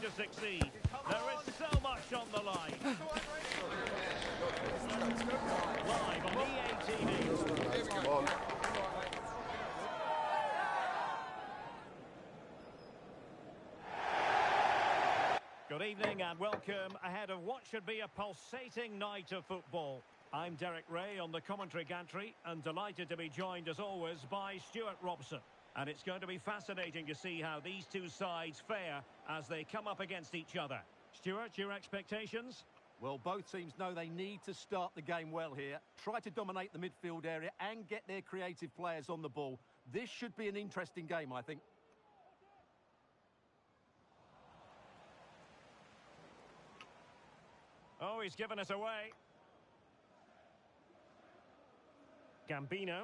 to succeed. There is so much on the line. Live on EATV. Good evening and welcome ahead of what should be a pulsating night of football. I'm Derek Ray on the commentary gantry and delighted to be joined as always by Stuart Robson. And it's going to be fascinating to see how these two sides fare as they come up against each other. Stuart, your expectations? Well, both teams know they need to start the game well here. Try to dominate the midfield area and get their creative players on the ball. This should be an interesting game, I think. Oh, he's given us away. Gambino.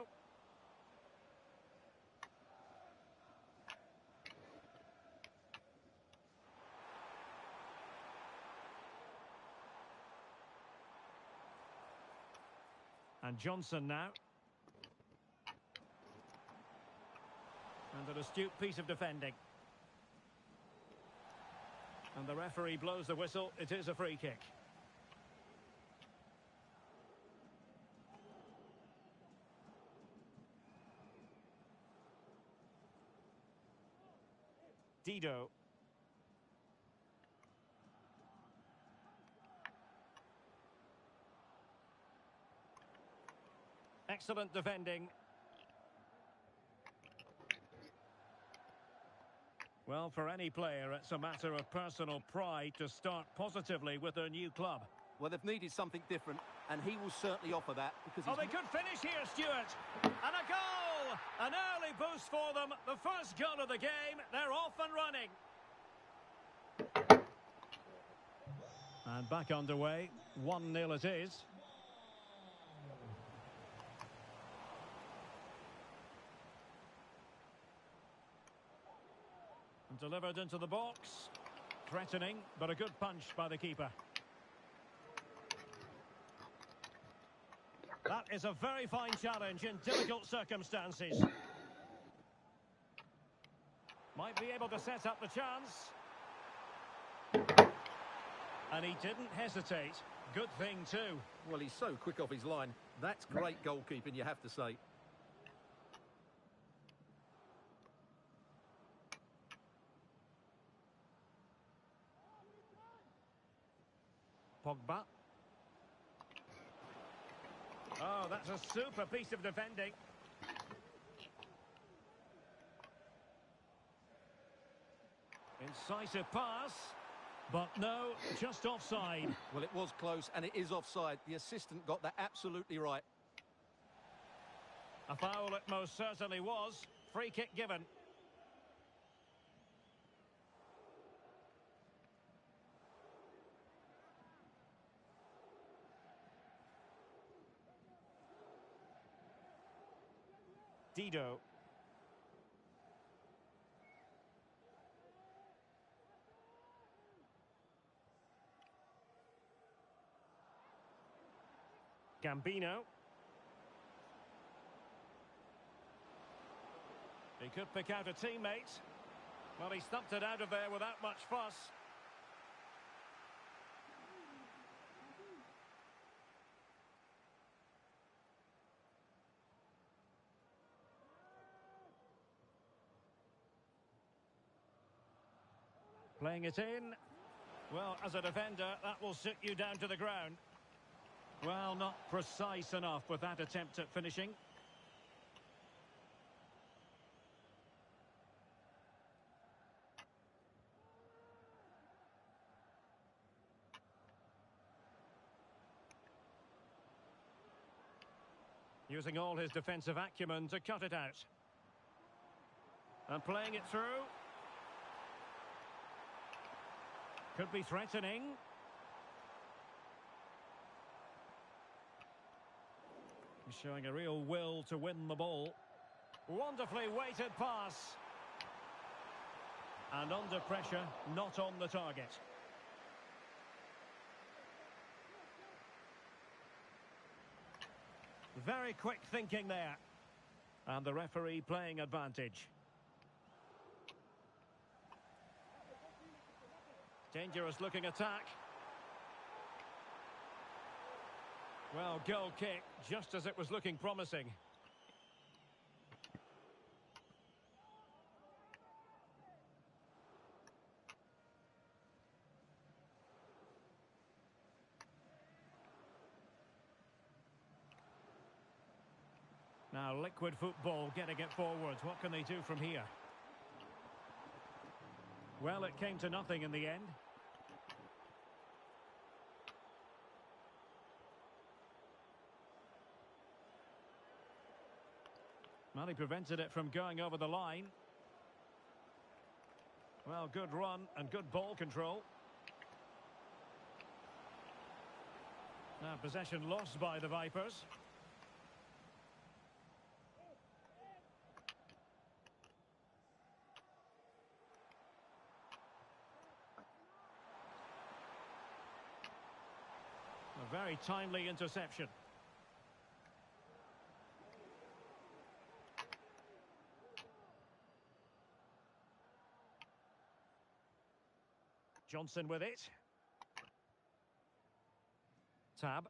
And Johnson now. And an astute piece of defending. And the referee blows the whistle. It is a free kick. Dido. Excellent defending. Well, for any player, it's a matter of personal pride to start positively with their new club. Well, they've needed something different, and he will certainly offer that. Because they could finish here, Stuart. And a goal! An early boost for them. The first goal of the game. They're off and running. And back underway. 1-0 it is. And delivered into the box. Threatening, but a good punch by the keeper. That is a very fine challenge in difficult circumstances. Might be able to set up the chance. And he didn't hesitate. Good thing too. Well, he's so quick off his line. That's great goalkeeping, you have to say. Pogba. Oh, that's a super piece of defending. Incisive pass. But no, just offside. Well, it was close, and it is offside. The assistant got that absolutely right. A foul it most certainly was. Free kick given. Dido. Gambino. He could pick out a teammate. Well, he stumped it out of there without much fuss. Playing it in. Well, as a defender, that will sit you down to the ground. Well, not precise enough with that attempt at finishing. Using all his defensive acumen to cut it out. And playing it through. Could be threatening. He's showing a real will to win the ball. Wonderfully weighted pass. And under pressure, not on the target. Very quick thinking there. And the referee playing advantage. Dangerous looking attack. Well, goal kick, just as it was looking promising. Now, liquid football getting it forwards. What can they do from here? Well, it came to nothing in the end. Well, he prevented it from going over the line. Well, good run and good ball control. Now, possession lost by the Vipers. A very timely interception. Johnson with it. Tab.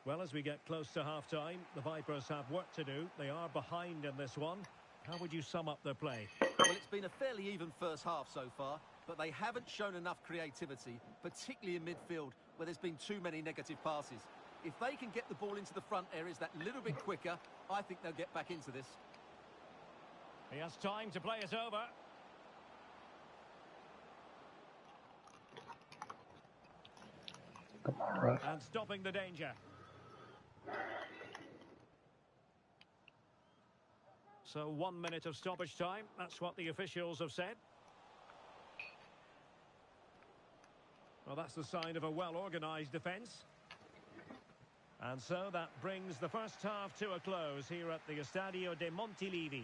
Well, as we get close to half-time, the Vipers have work to do. They are behind in this one. How would you sum up their play? Well, it's been a fairly even first half so far, but they haven't shown enough creativity, particularly in midfield, where there's been too many negative passes. If they can get the ball into the front areas that little bit quicker, I think they'll get back into this. He has time to play it over. Come on, ref. And stopping the danger. So 1 minute of stoppage time. That's what the officials have said. Well, that's the sign of a well-organised defence. And so that brings the first half to a close here at the Estadio de Montilivi.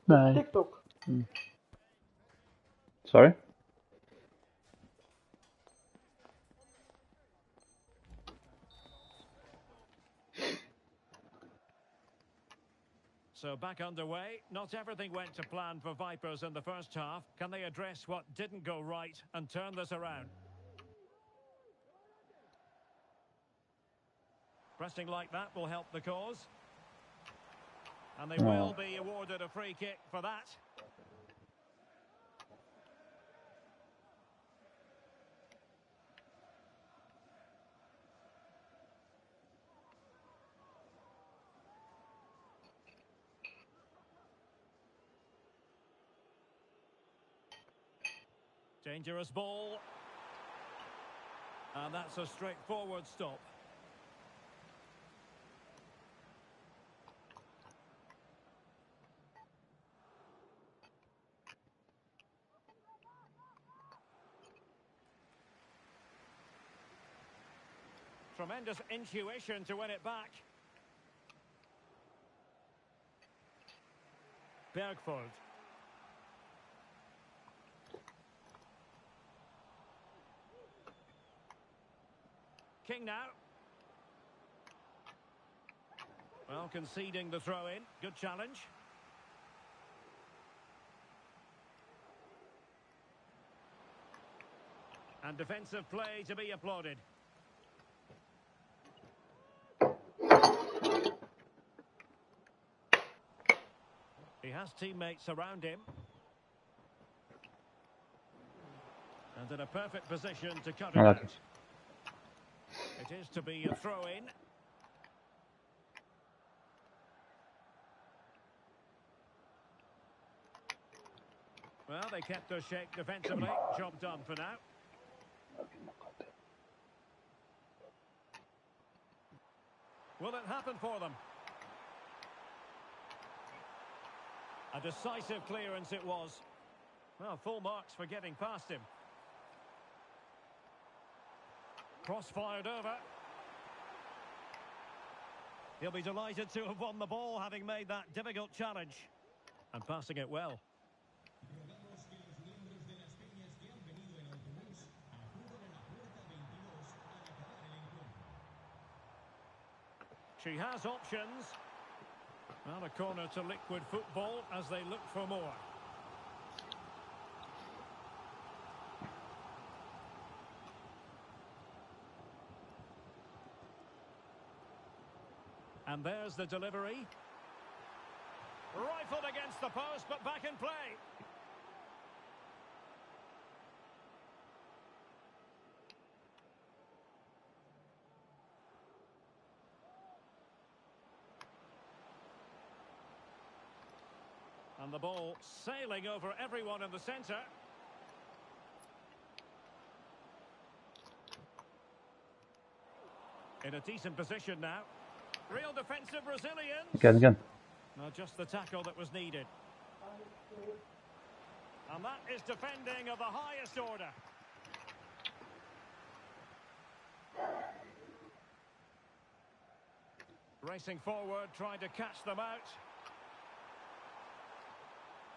Nee. TikTok. Sorry? So back underway. Not everything went to plan for Vipers in the first half. Can they address what didn't go right and turn this around? Pressing like that will help the cause. And they will be awarded a free kick for that. Dangerous ball. And that's a straightforward stop. Tremendous intuition to win it back. Bergford. King now. Well, conceding the throw-in. Good challenge. And defensive play to be applauded. He has teammates around him. And in a perfect position to cut it No, out. that's- It is to be a throw-in. Well, they kept their shape defensively. Job done for now. Will it happen for them? A decisive clearance it was. Well, full marks for getting past him. Cross-fired over. He'll be delighted to have won the ball, having made that difficult challenge. And passing it well. She has options. And a corner to Liquid Football as they look for more. And there's the delivery. Rifled against the post, but back in play. And the ball sailing over everyone in the centre. In a decent position now. Real defensive resilience. Again. Not just the tackle that was needed. And that is defending of the highest order. Racing forward, trying to catch them out.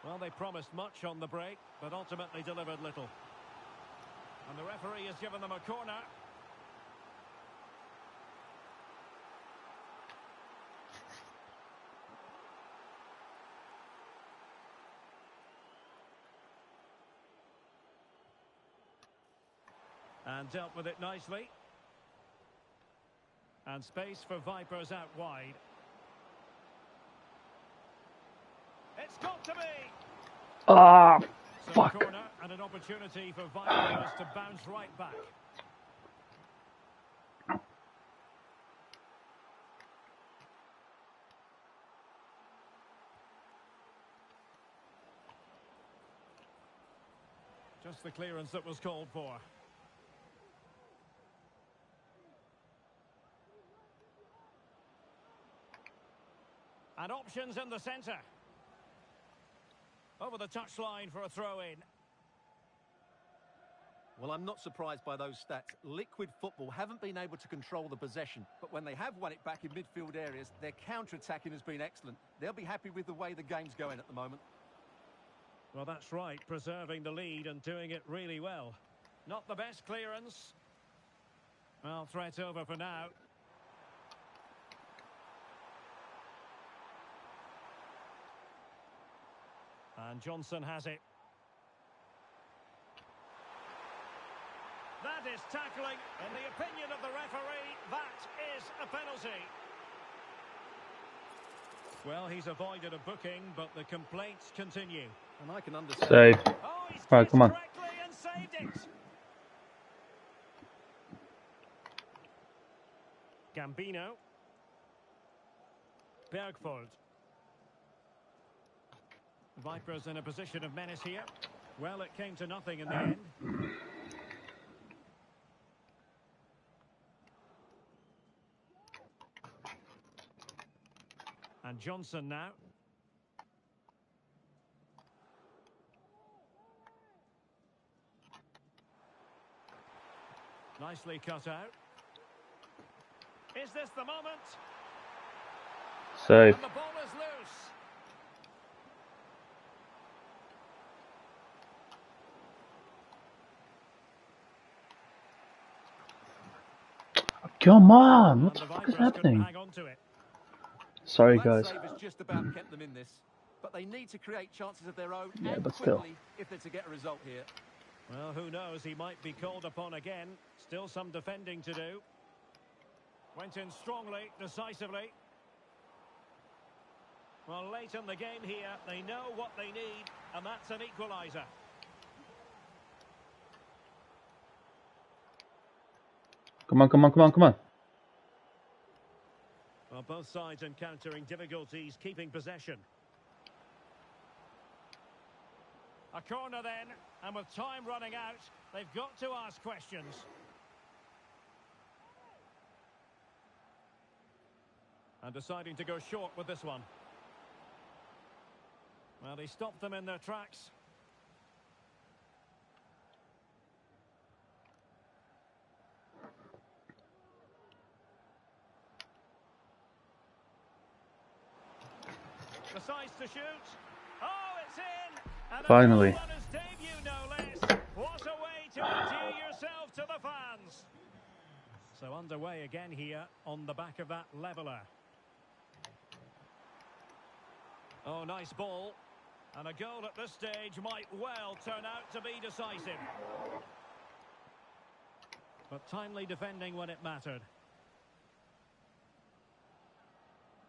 Well, they promised much on the break, but ultimately delivered little. And the referee has given them a corner. And dealt with it nicely. And space for Vipers out wide. It's got to be! Ah, So fuck. a corner and an opportunity for Vipers to bounce right back. Just the clearance that was called for. And options in the centre. Over the touchline for a throw-in. Well, I'm not surprised by those stats. Liquid Football haven't been able to control the possession, but when they have won it back in midfield areas, their counter-attacking has been excellent. They'll be happy with the way the game's going at the moment. Well, that's right, preserving the lead and doing it really well. Not the best clearance. Well, threat over for now. And Johnson has it. That is tackling. In the opinion of the referee, that is a penalty. Well, he's avoided a booking, but the complaints continue. And I can understand. Save. Oh, he's Right, come on. correctly and saved it. Gambino. Bergvold. Vipers in a position of menace here. Well, it came to nothing in the end. And Johnson now. Nicely cut out. Is this the moment? Save. And the ball is loose. Come on, what And the the fuck is Vipers couldn't happening? hang on to it. Sorry, Well, that guys. save has just about kept them in this. But they need to create chances of their own Yeah, and but still. quickly if they're to get a result here. Well, who knows? He might be called upon again. Still some defending to do. Went in strongly, decisively. Well, late in the game here, they know what they need, and that's an equaliser. Come on, come on, come on, come on. Well, both sides encountering difficulties keeping possession. A corner then, and with time running out, they've got to ask questions. And deciding to go short with this one. Well, he stopped them in their tracks. Decides to shoot. Oh, it's in! And Finally. on his debut, no less. What a way to endear yourself to the fans. So underway again here on the back of that leveller. Oh, nice ball. And a goal at this stage might well turn out to be decisive. But timely defending when it mattered.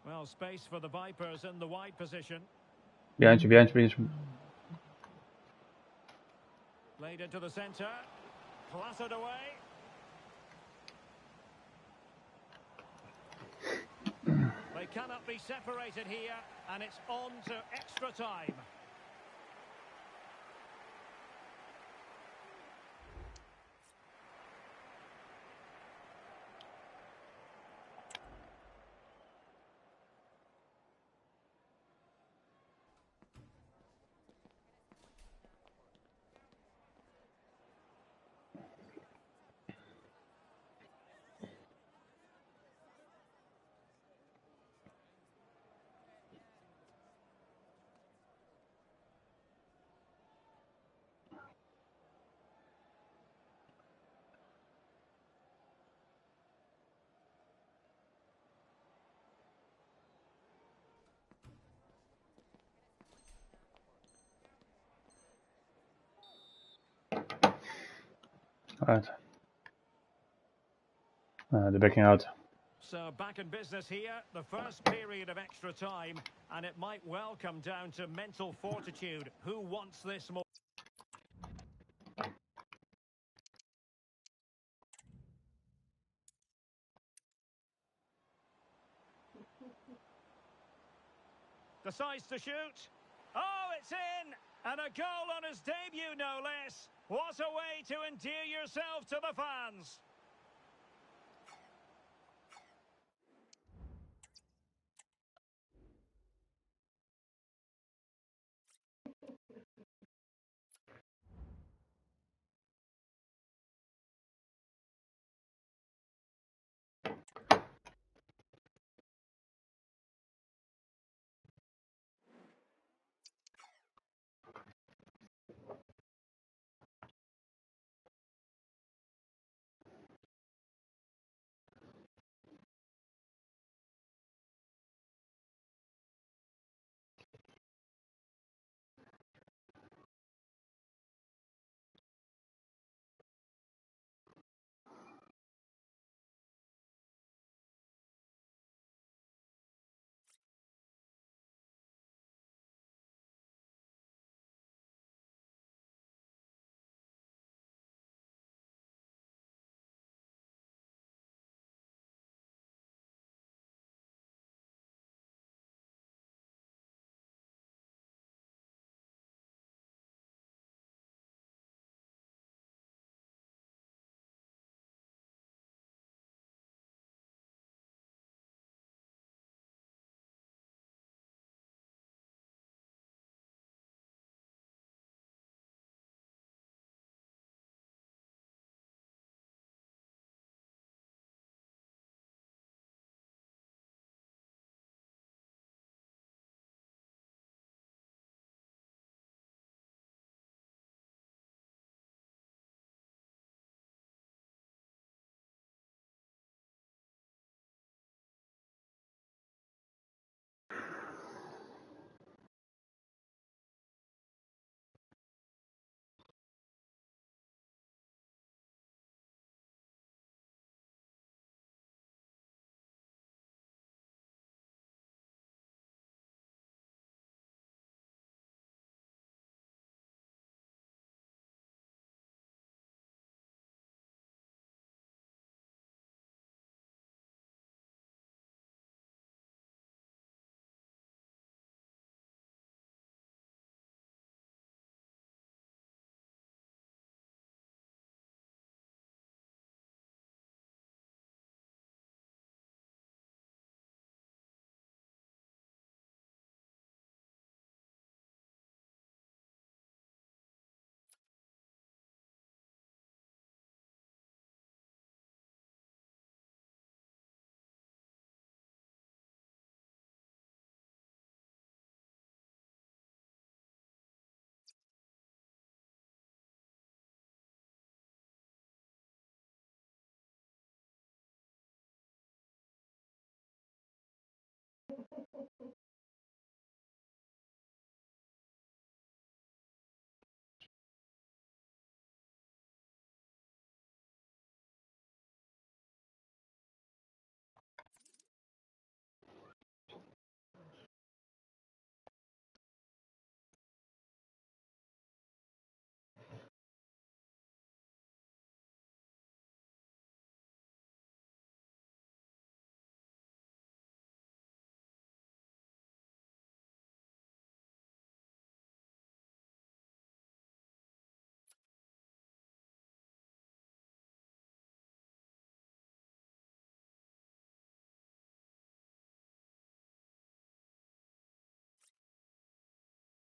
Well, space for the Vipers in the wide position. Behind you, behind you, behind you. Played into the centre. Clattered away. They cannot be separated here, and it's on to extra time. Alright. They're backing out. So back in business here, the first period of extra time, and it might well come down to mental fortitude. Who wants this more? Decides to shoot. Oh, it's in! And a goal on his debut, no less. What a way to endear yourself to the fans.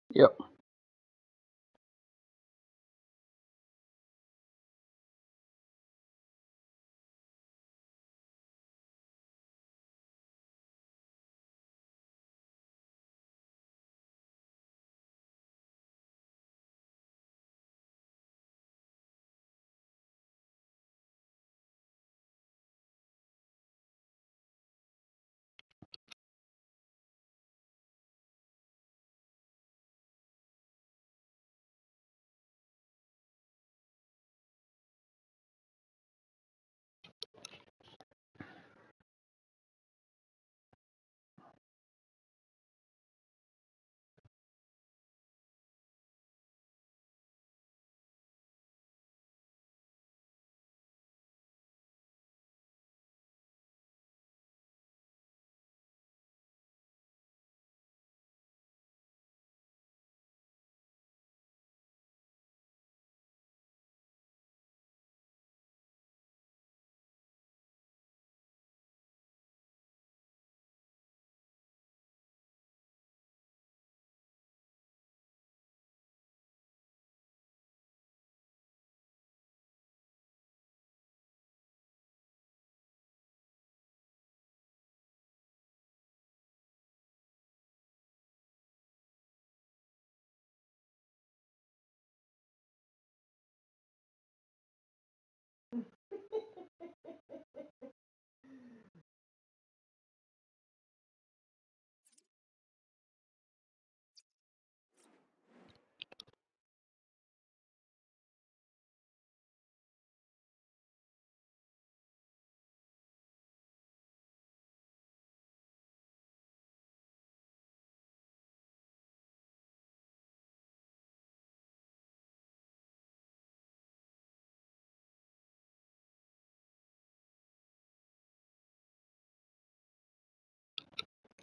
Yep.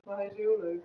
Waar is heel leuk.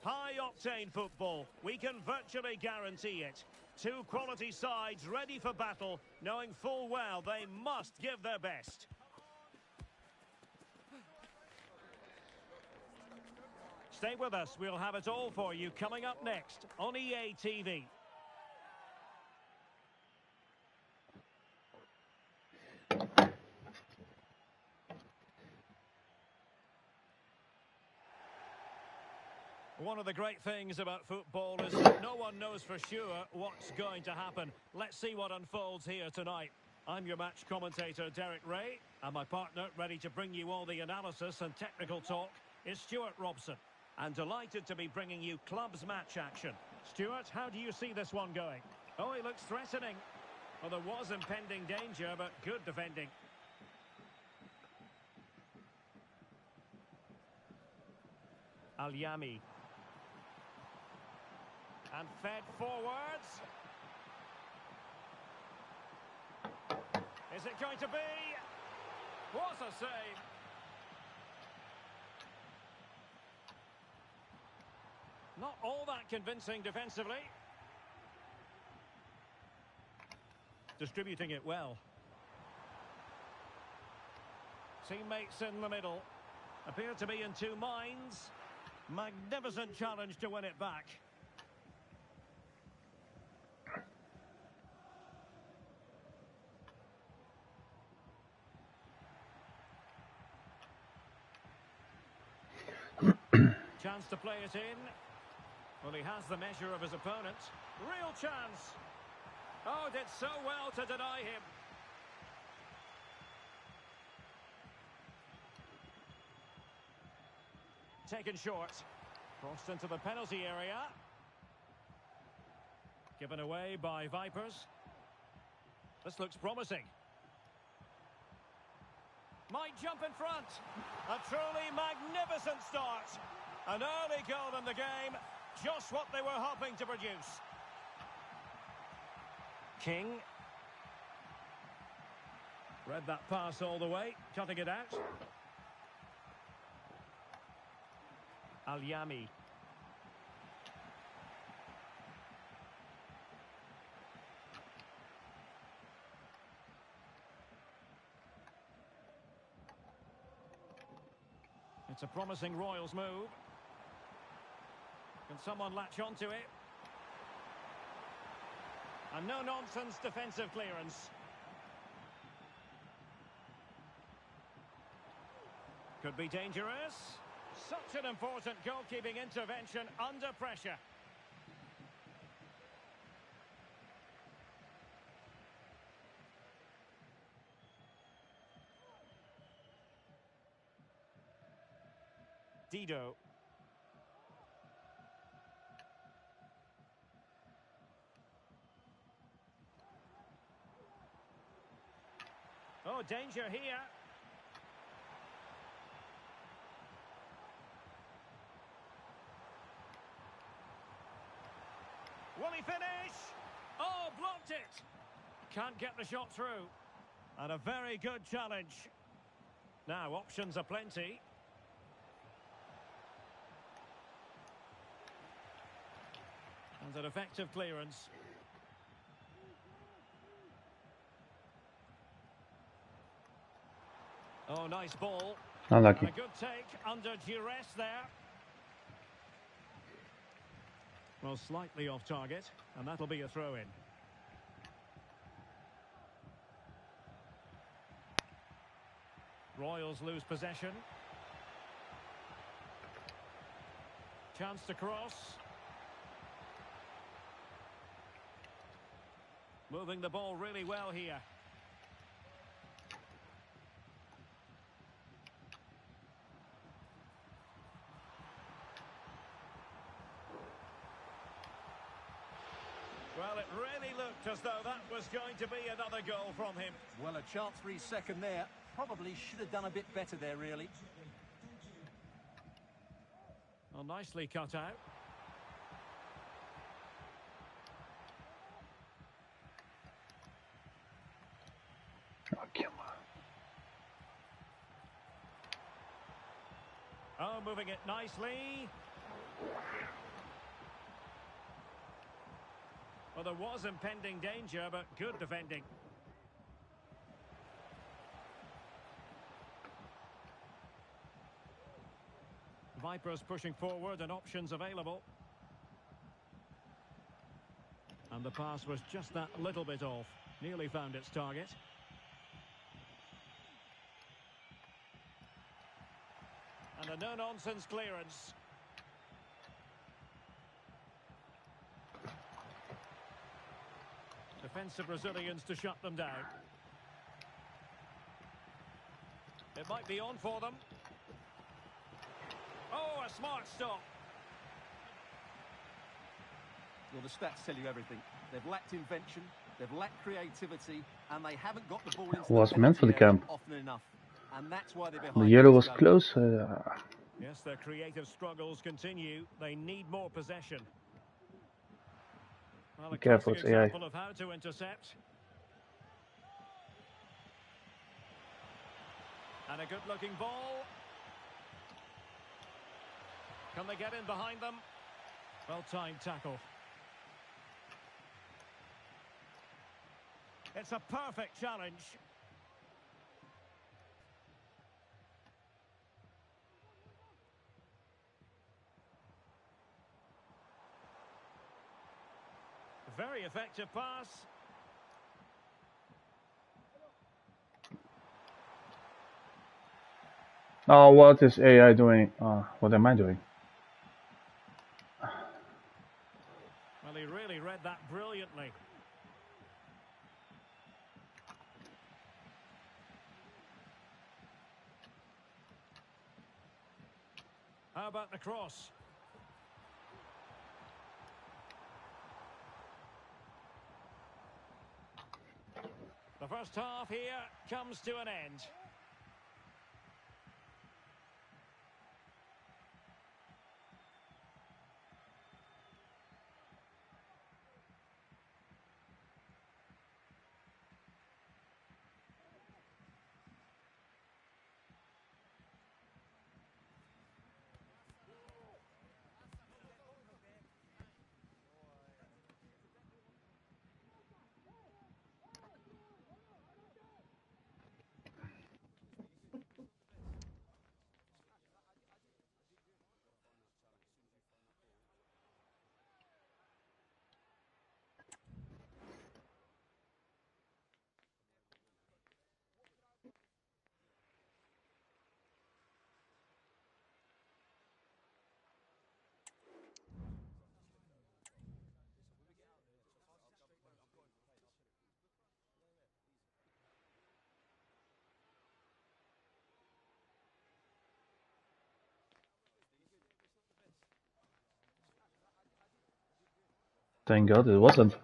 High-octane football. We can virtually guarantee it. Two quality sides ready for battle, knowing full well they must give their best. Stay with us. We'll have it all for you coming up next on EA TV. One of the great things about football is that no one knows for sure what's going to happen. Let's see what unfolds here tonight. I'm your match commentator, Derek Ray, and my partner, ready to bring you all the analysis and technical talk, is Stuart Robson. And delighted to be bringing you clubs match action. Stuart, how do you see this one going? Oh, he looks threatening. Well, there was impending danger, but good defending. Al-Yami. And fed forwards. Is it going to be? What a save! Not all that convincing defensively. Distributing it well. Teammates in the middle. Appear to be in two minds. Magnificent challenge to win it back. Chance to play it in. Well, he has the measure of his opponent. Real chance. Oh, did so well to deny him. Taken short. Crossed into the penalty area. Given away by Vipers. This looks promising. Might jump in front. A truly magnificent start. An early goal in the game. Just what they were hoping to produce. King. Read that pass all the way. Cutting it out. Al-Yami. It's a promising Royals move. Can someone latch onto it? And no-nonsense defensive clearance. Could be dangerous. Such an important goalkeeping intervention under pressure. Dido. Oh, danger here. Will he finish? Oh, blocked it. Can't get the shot through. And a very good challenge. Now, options are plenty. And an effective clearance. Oh, nice ball. Unlucky. And a good take under duress there. Well, slightly off target, and that'll be a throw-in. Royals lose possession. Chance to cross. Moving the ball really well here. Well, it really looked as though that was going to be another goal from him. Well, a chance for his second there. Probably should have done a bit better there, really. Well, nicely cut out. Oh, come on. Oh, moving it nicely. Well, there was impending danger, but good defending. Vipers pushing forward and options available. And the pass was just that little bit off. Nearly found its target. And a no-nonsense clearance. Defensive Brazilians to shut them down. It might be on for them. Oh, a smart stop. Well, the stats tell you everything. They've lacked invention, they've lacked creativity, and they haven't got the ball into Was the meant for the penalty area camp. often enough. And that's why they're The behind. yellow was this goal. close. Yes, their creative struggles continue. They need more possession. Well, a Careful, classic it's AI. example of how to intercept. And a good-looking ball. Can they get in behind them? Well-timed tackle. It's a perfect challenge. Very effective pass. Oh, what is AI doing? What am I doing? Well, he really read that brilliantly. How about the cross? The first half here comes to an end. Thank God it wasn't.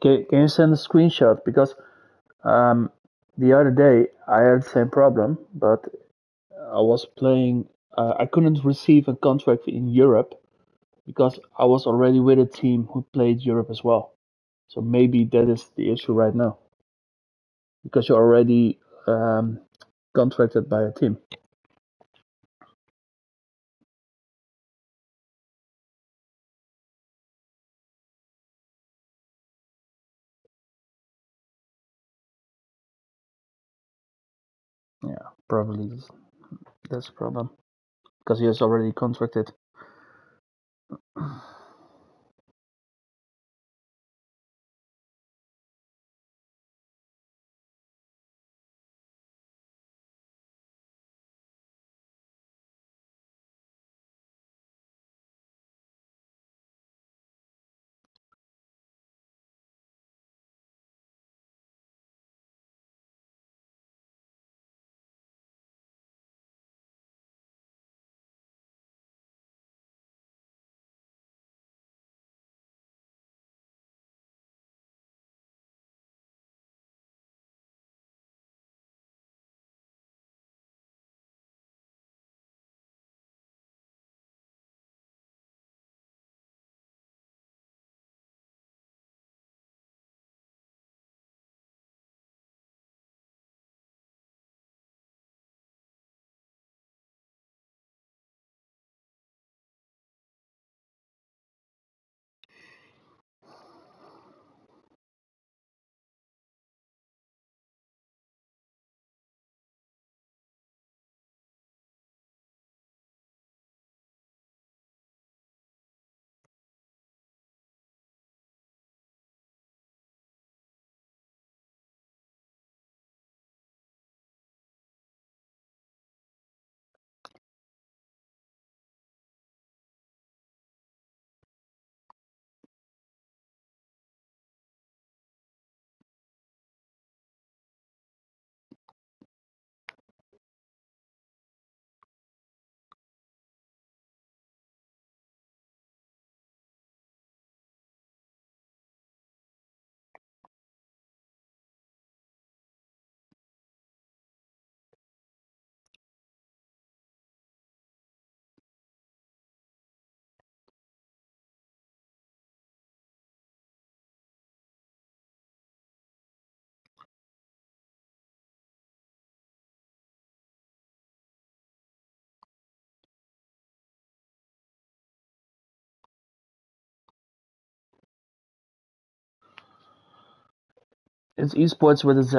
Can you send a screenshot? Because um, the other day I had the same problem, but I was playing. I couldn't receive a contract in Europe because I was already with a team who played Europe as well. So maybe that is the issue right now because you're already contracted by a team. Yeah, probably that's a problem because he is already contracted. It's esports with a Z.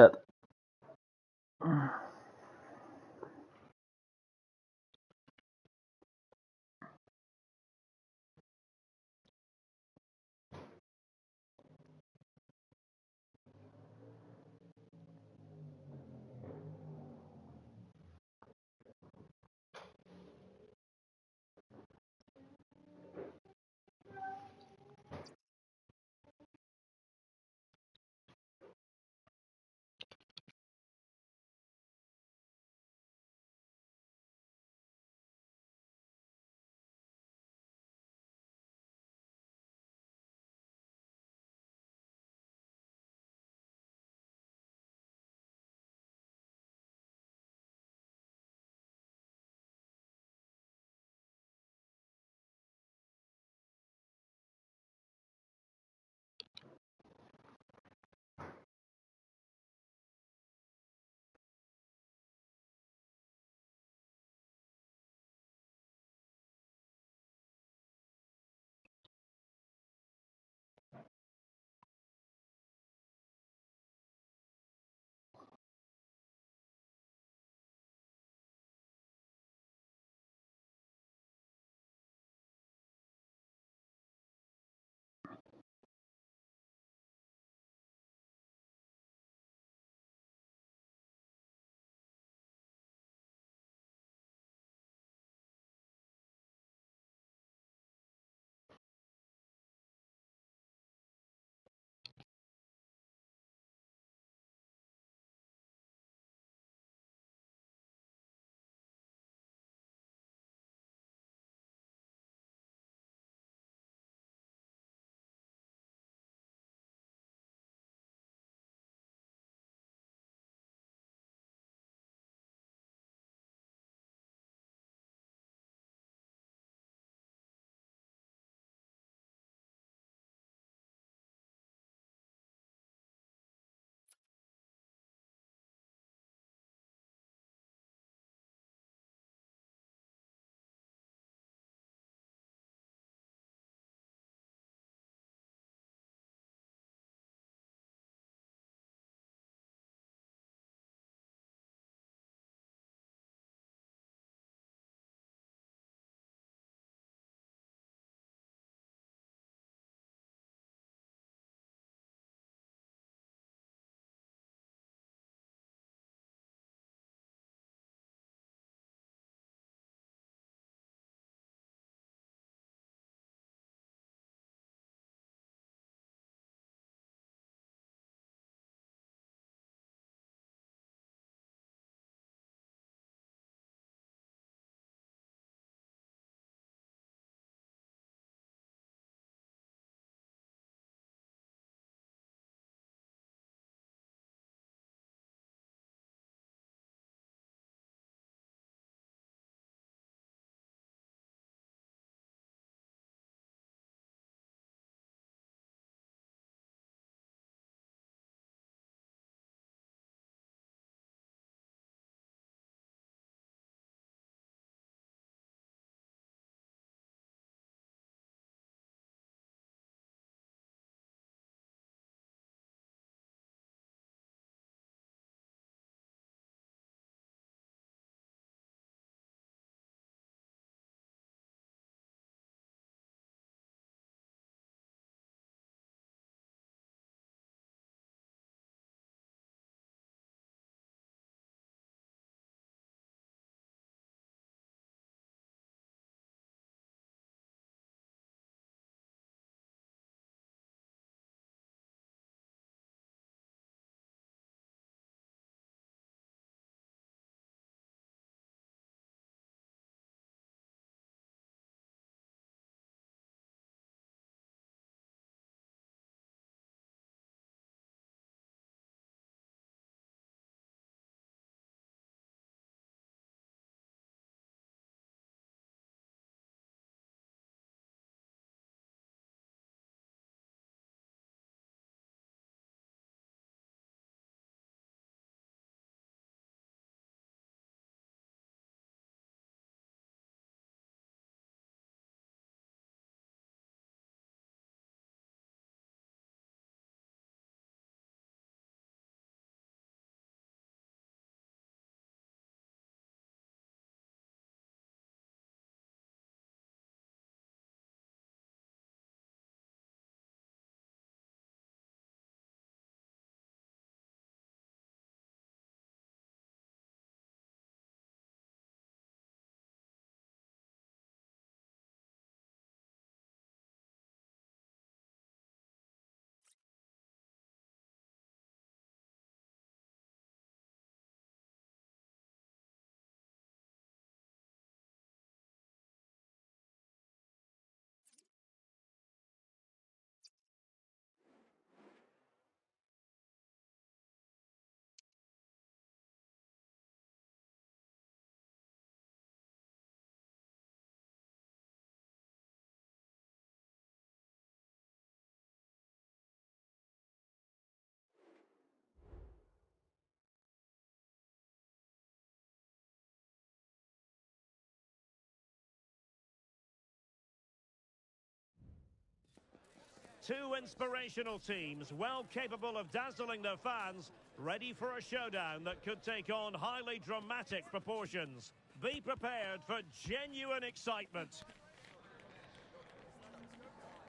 Two inspirational teams, well capable of dazzling their fans, ready for a showdown that could take on highly dramatic proportions. Be prepared for genuine excitement.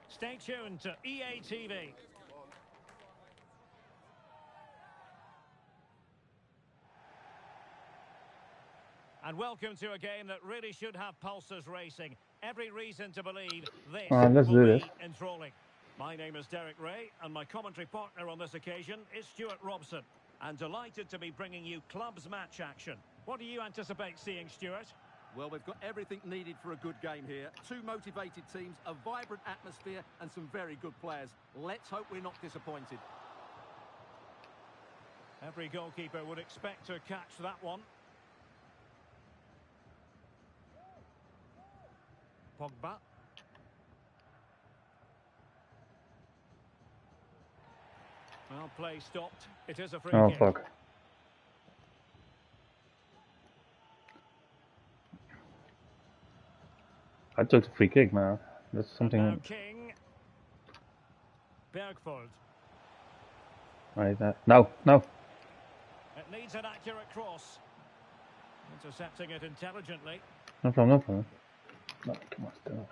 Stay tuned to EA TV. And welcome to a game that really should have pulses racing. Every reason to believe this Let's will do be this. enthralling. My name is Derek Ray, and my commentary partner on this occasion is Stuart Robson. And delighted to be bringing you clubs match action. What do you anticipate seeing, Stuart? Well, we've got everything needed for a good game here. Two motivated teams, a vibrant atmosphere, and some very good players. Let's hope we're not disappointed. Every goalkeeper would expect to catch that one. Pogba. Well, play stopped. It is a free Oh, kick. fuck. I took the free kick, man. That's And now something. King. Bergford. Right, no. It needs an accurate cross. Intercepting it intelligently. No problem. No, come on, still.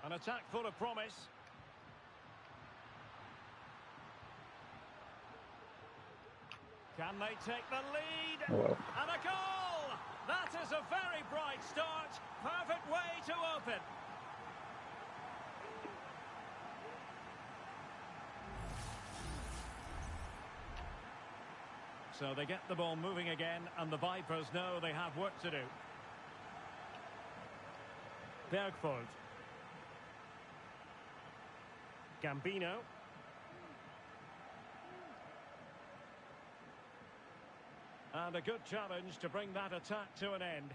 An attack full of promise. Can they take the lead? Oh, well. And a goal! That is a very bright start. Perfect way to open. So they get the ball moving again, and the Vipers know they have work to do. Bergford. Gambino. And a good challenge to bring that attack to an end.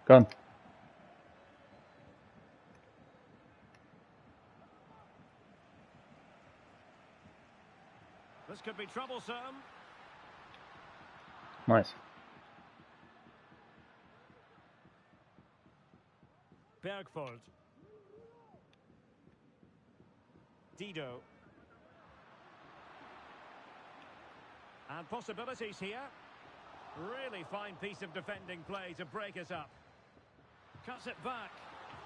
Gone. This could be troublesome. Nice. Bergford. Dido. And possibilities here. Really fine piece of defending play to break it up. Cuts it back.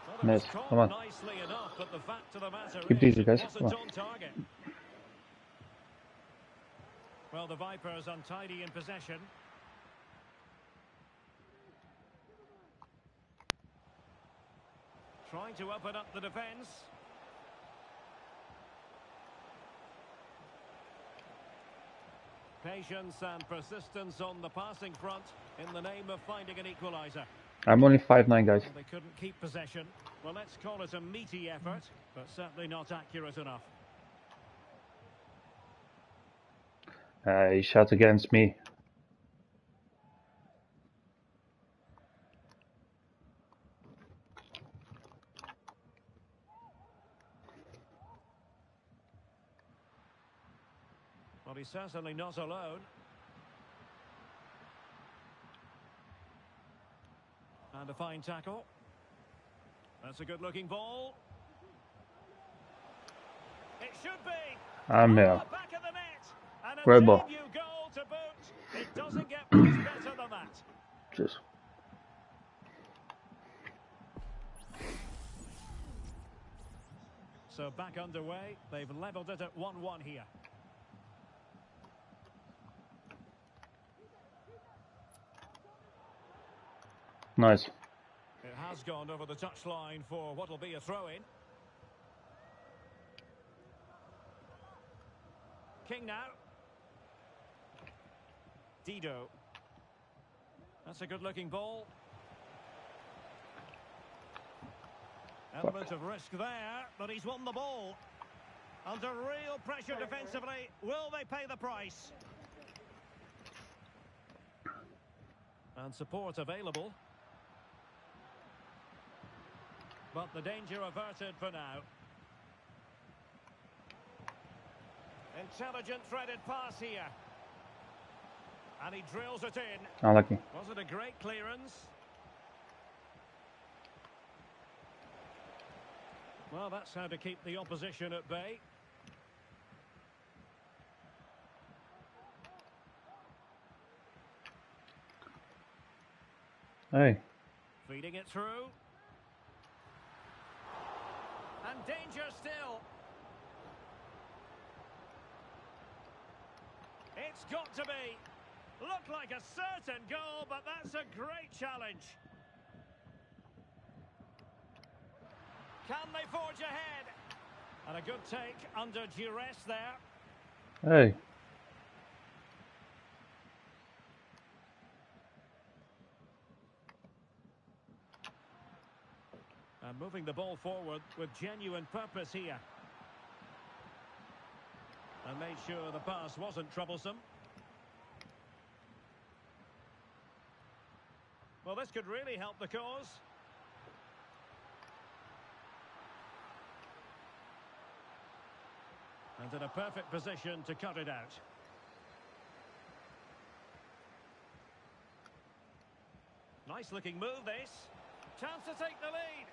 Well, it was Miss. caught Come on. nicely enough, but the fact of the matter Keep is these, it guys. wasn't Come on. on target. Well, the Vipers untidy in possession. Trying to open up the defence. Patience and persistence on the passing front in the name of finding an equaliser. I'm only 5'9", guys. Well, they couldn't keep possession. Well, let's call it a meaty effort, but certainly not accurate enough. He shot against me. Well, he's certainly not alone. And a fine tackle. That's a good-looking ball. It should be. I'm here. Back of the net. And a Great ball. debut goal to boot. It doesn't get much better than that. Just. So back underway. They've levelled it at 1-1 here. Nice. It has gone over the touchline for what will be a throw-in. King now. Dido. That's a good-looking ball. Element of risk there, but he's won the ball. Under real pressure defensively. Will they pay the price? And support available. But the danger averted for now. Intelligent threaded pass here. And he drills it in. Unlucky. Was it a great clearance? Well, that's how to keep the opposition at bay. Hey. Feeding it through. And danger still. It's got to be. Looked like a certain goal, but that's a great challenge. Can they forge ahead? And a good take under duress there. Hey. And moving the ball forward with genuine purpose here. And made sure the pass wasn't troublesome. Well, this could really help the cause. And in a perfect position to cut it out. Nice looking move, this. Chance to take the lead.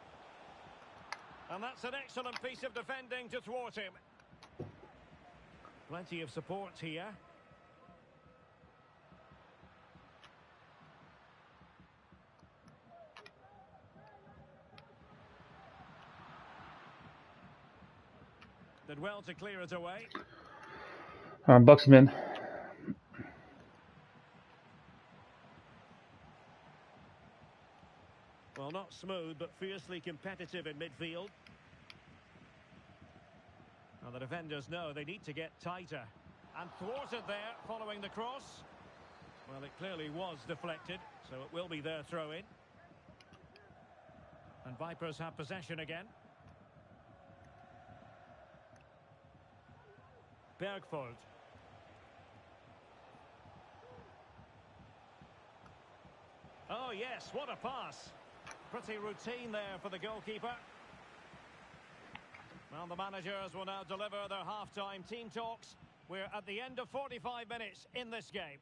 And that's an excellent piece of defending to thwart him. Plenty of support here. Did well to clear it away. Box him in. Well, not smooth, but fiercely competitive in midfield. Now the defenders know they need to get tighter. And thwarted there, following the cross. Well, it clearly was deflected, so it will be their throw-in. And Vipers have possession again. Bergvold. Oh, yes, what a pass. Pretty routine there for the goalkeeper. Well, the managers will now deliver their half-time team talks. We're at the end of 45 minutes in this game.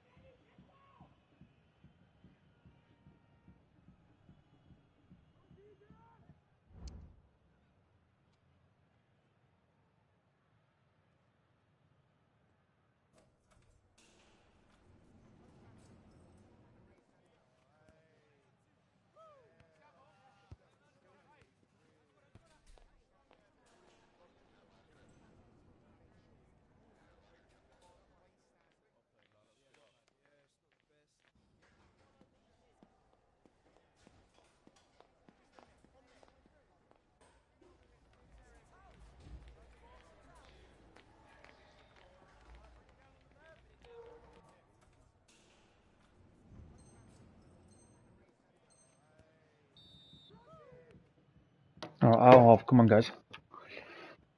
Oh, I'll half. Come on, guys.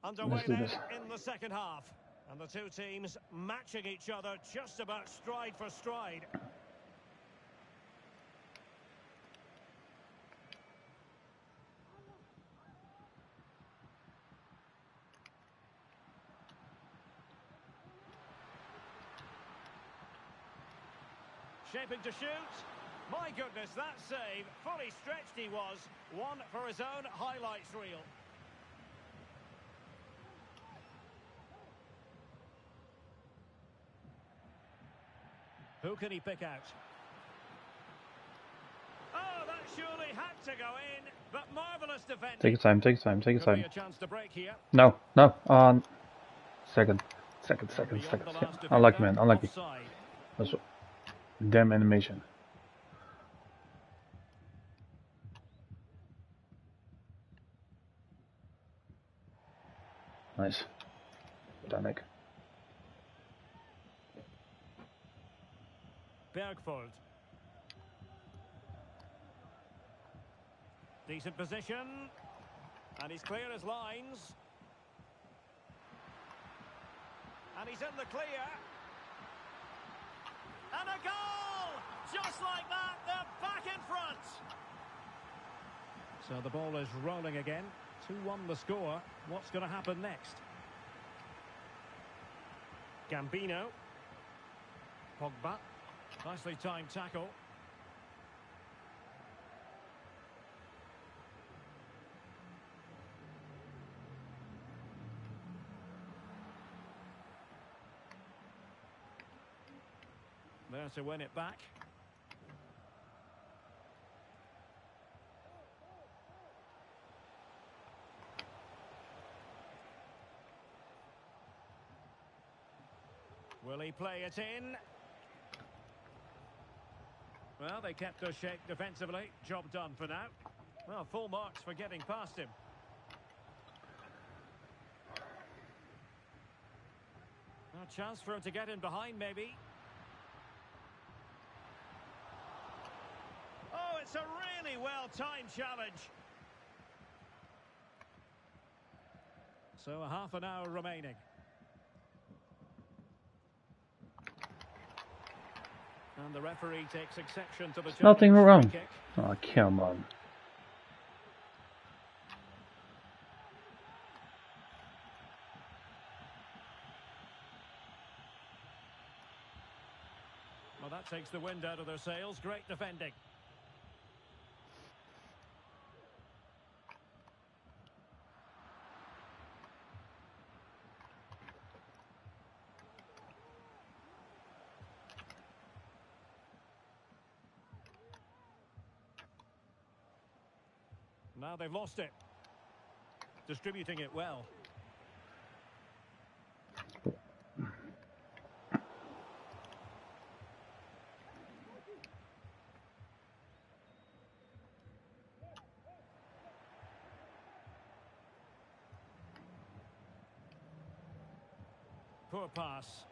Underway Let's do then this. in the second half. And the two teams matching each other just about stride for stride. Shaping to shoot. My goodness, that save. Fully stretched he was. One for his own highlights reel. Who can he pick out? Oh, that surely had to go in. But marvellous defending. Take your time. Take your time. Take your Could be time. a chance to break here. No, no. On. Second. Beyond the last Unlucky, defender, man. Unlucky. offside. That's damn animation. Nice. Danik. Bergvold. Decent position. And he's clear as lines. And he's in the clear. And a goal! Just like that, they're back in front. So the ball is rolling again. 2-1 the score. What's going to happen next? Gambino. Pogba. Nicely timed tackle. There to win it back. Will he play it in? Well, they kept us shape defensively. Job done for now. Well, full marks for getting past him. A chance for him to get in behind, maybe. Oh, it's a really well-timed challenge. So a half an hour remaining. And the referee takes exception to the Nothing challenge wrong. kick. Oh, come on. Well, that takes the wind out of their sails. Great defending. Now they've lost it. Distributing it well. Poor pass.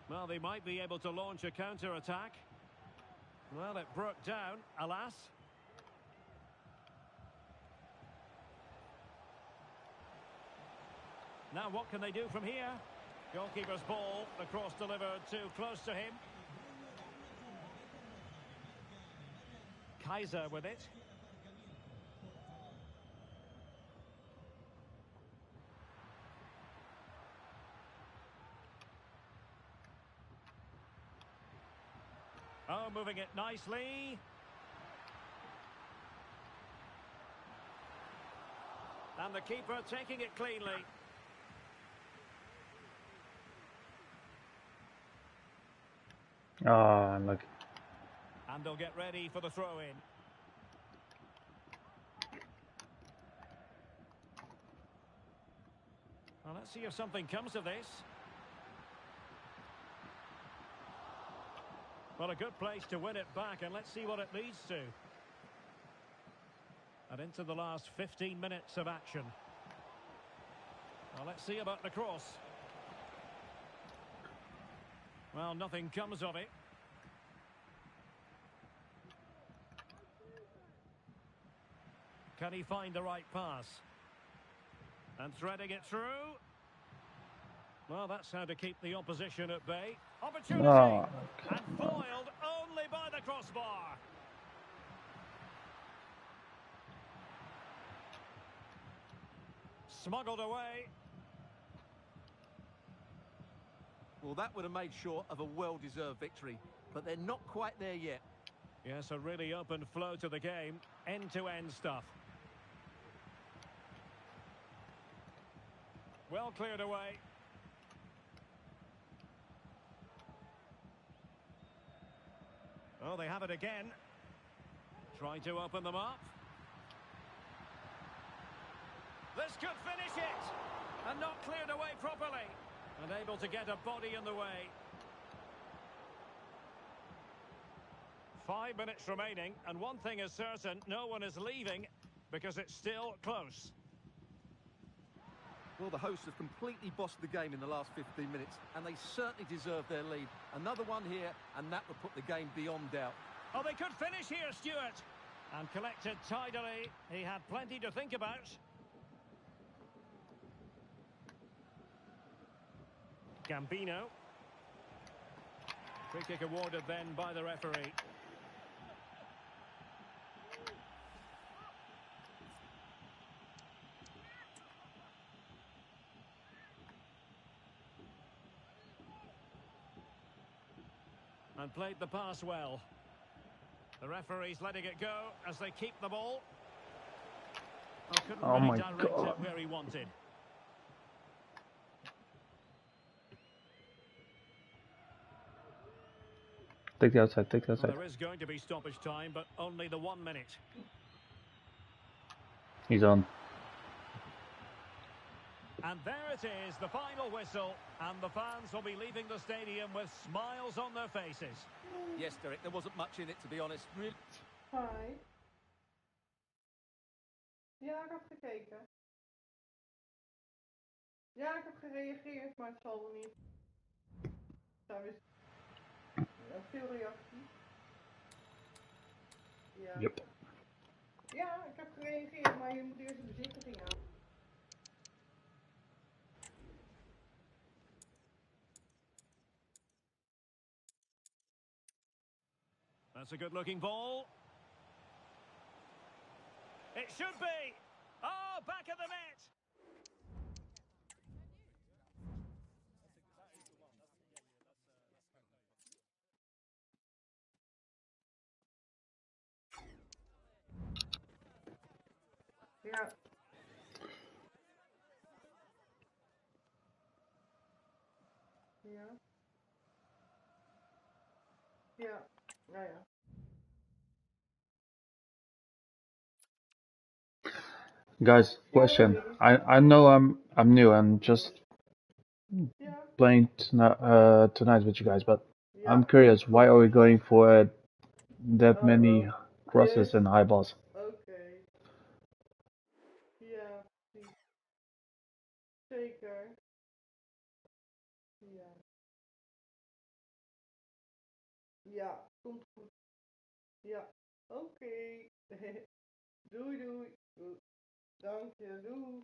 Well, they might be able to launch a counter-attack. Well, it broke down, alas. Now what can they do from here? Goalkeeper's ball, the cross delivered too close to him. Kaiser with it. Oh, moving it nicely. And the keeper taking it cleanly. Ah, look. And they'll get ready for the throw-in. Well, let's see if something comes of this. Well, a good place to win it back, and let's see what it leads to. And into the last 15 minutes of action. Well, let's see about the cross. Well, nothing comes of it. Can he find the right pass? And threading it through. Well, that's how to keep the opposition at bay. Opportunity. Oh, And foiled only by the crossbar. Smuggled away. Well, that would have made sure of a well-deserved victory, but they're not quite there yet. Yes, a really open flow to the game. End-to-end stuff. Well cleared away. Oh, they have it again. Trying to open them up. This could finish it. And not cleared away properly. Unable to get a body in the way. 5 minutes remaining, and one thing is certain, no one is leaving because it's still close. Well, the hosts have completely bossed the game in the last 15 minutes, and they certainly deserve their lead. Another one here, and that would put the game beyond doubt. Oh, they could finish here, Stuart. And collected tidily. He had plenty to think about. Gambino. Free kick awarded then by the referee. And played the pass well. The referee's letting it go as they keep the ball. Oh, couldn't Oh really my direct God. it where he wanted. Take the outside, take the Well, outside. there is going to be stoppage time, but only the 1 minute. He's on. And there it is, the final whistle. And the fans will be leaving the stadium with smiles on their faces. Yes, Derek, there wasn't much in it, to be honest. Really. Hi. Ja, ik heb gekeken. Ja, ik heb gereageerd, maar het zal wel niet. Daar is veel reacties. Ja. Yep. Ja, ik heb gereageerd, maar je moet eerst de bezichtiging aan. That's a good-looking ball. It should be. Oh, back of the net. Ja. Ja. Ja. Nou ja. Guys, question. I know I'm new and just Ja. playing tonight with you guys, but Ja. I'm curious, why are we going for that many Yes. crosses and high balls? Oké. Ja, precies. Zeker. Ja. Ja, komt goed. Ja. Oké. Doei doei. Dank je. Doei.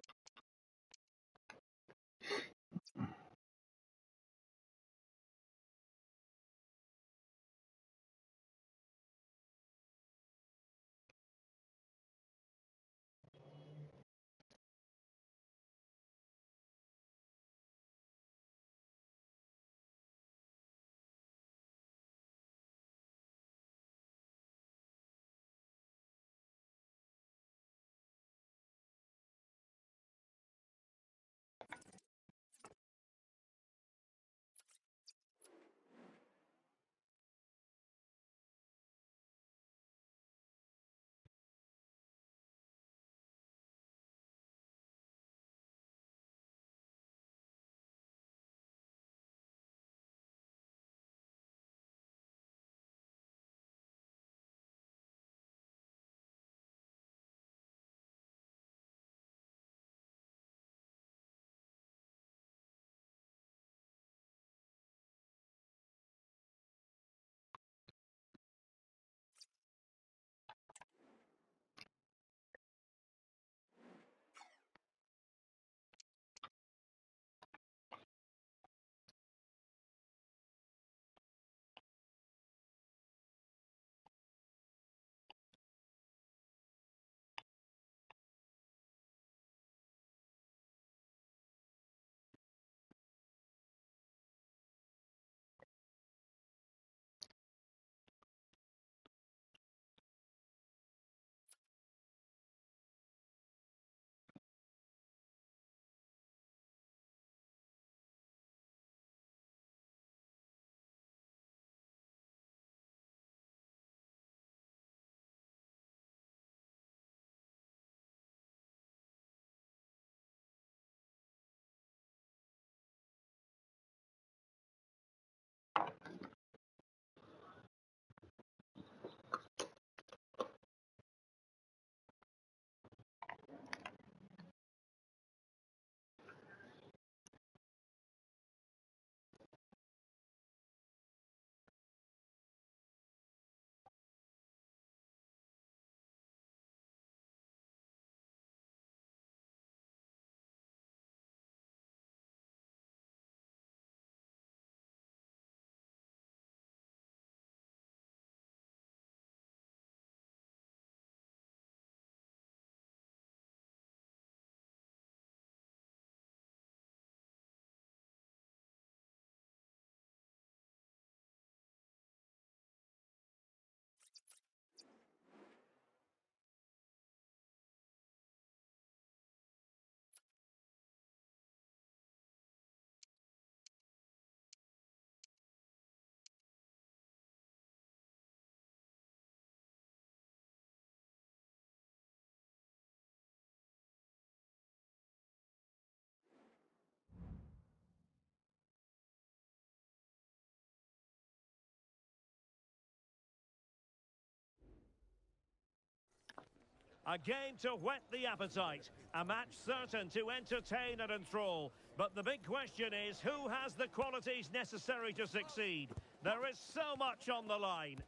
A game to whet the appetite. A match certain to entertain and enthrall. But the big question is, who has the qualities necessary to succeed? There is so much on the line.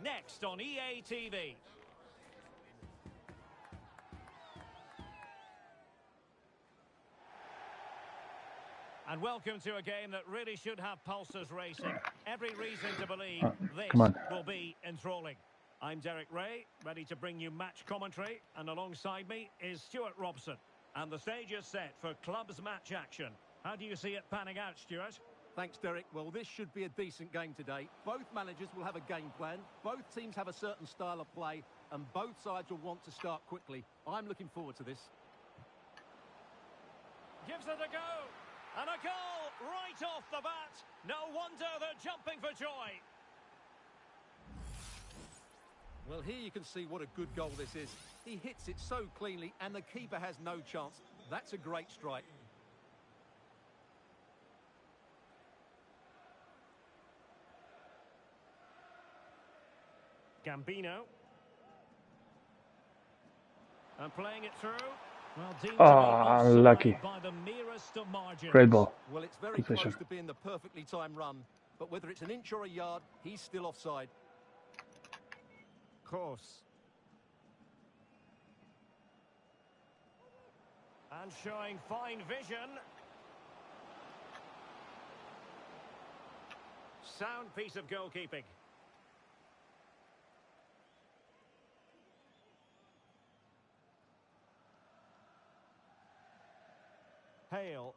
Next on EA TV. And welcome to a game that really should have pulses racing. Every reason to believe this will be enthralling. I'm Derek Ray, ready to bring you match commentary, and alongside me is Stuart Robson. And the stage is set for clubs match action. How do you see it panning out, Stuart? Thanks, Derek. Well, this should be a decent game today. Both managers will have a game plan. Both teams have a certain style of play, and both sides will want to start quickly. I'm looking forward to this. Gives it a go. And a goal right off the bat. No wonder they're jumping for joy. Well, here you can see what a good goal this is. He hits it so cleanly, and the keeper has no chance. That's a great strike. Gambino. And playing it through. Well, deemed to be offside lucky. by the merest of margins. Great ball. Well, it's very Position. close to being the perfectly timed run. But whether it's an inch or a yard, he's still offside. Course. And showing fine vision. Sound piece of goalkeeping. Hale.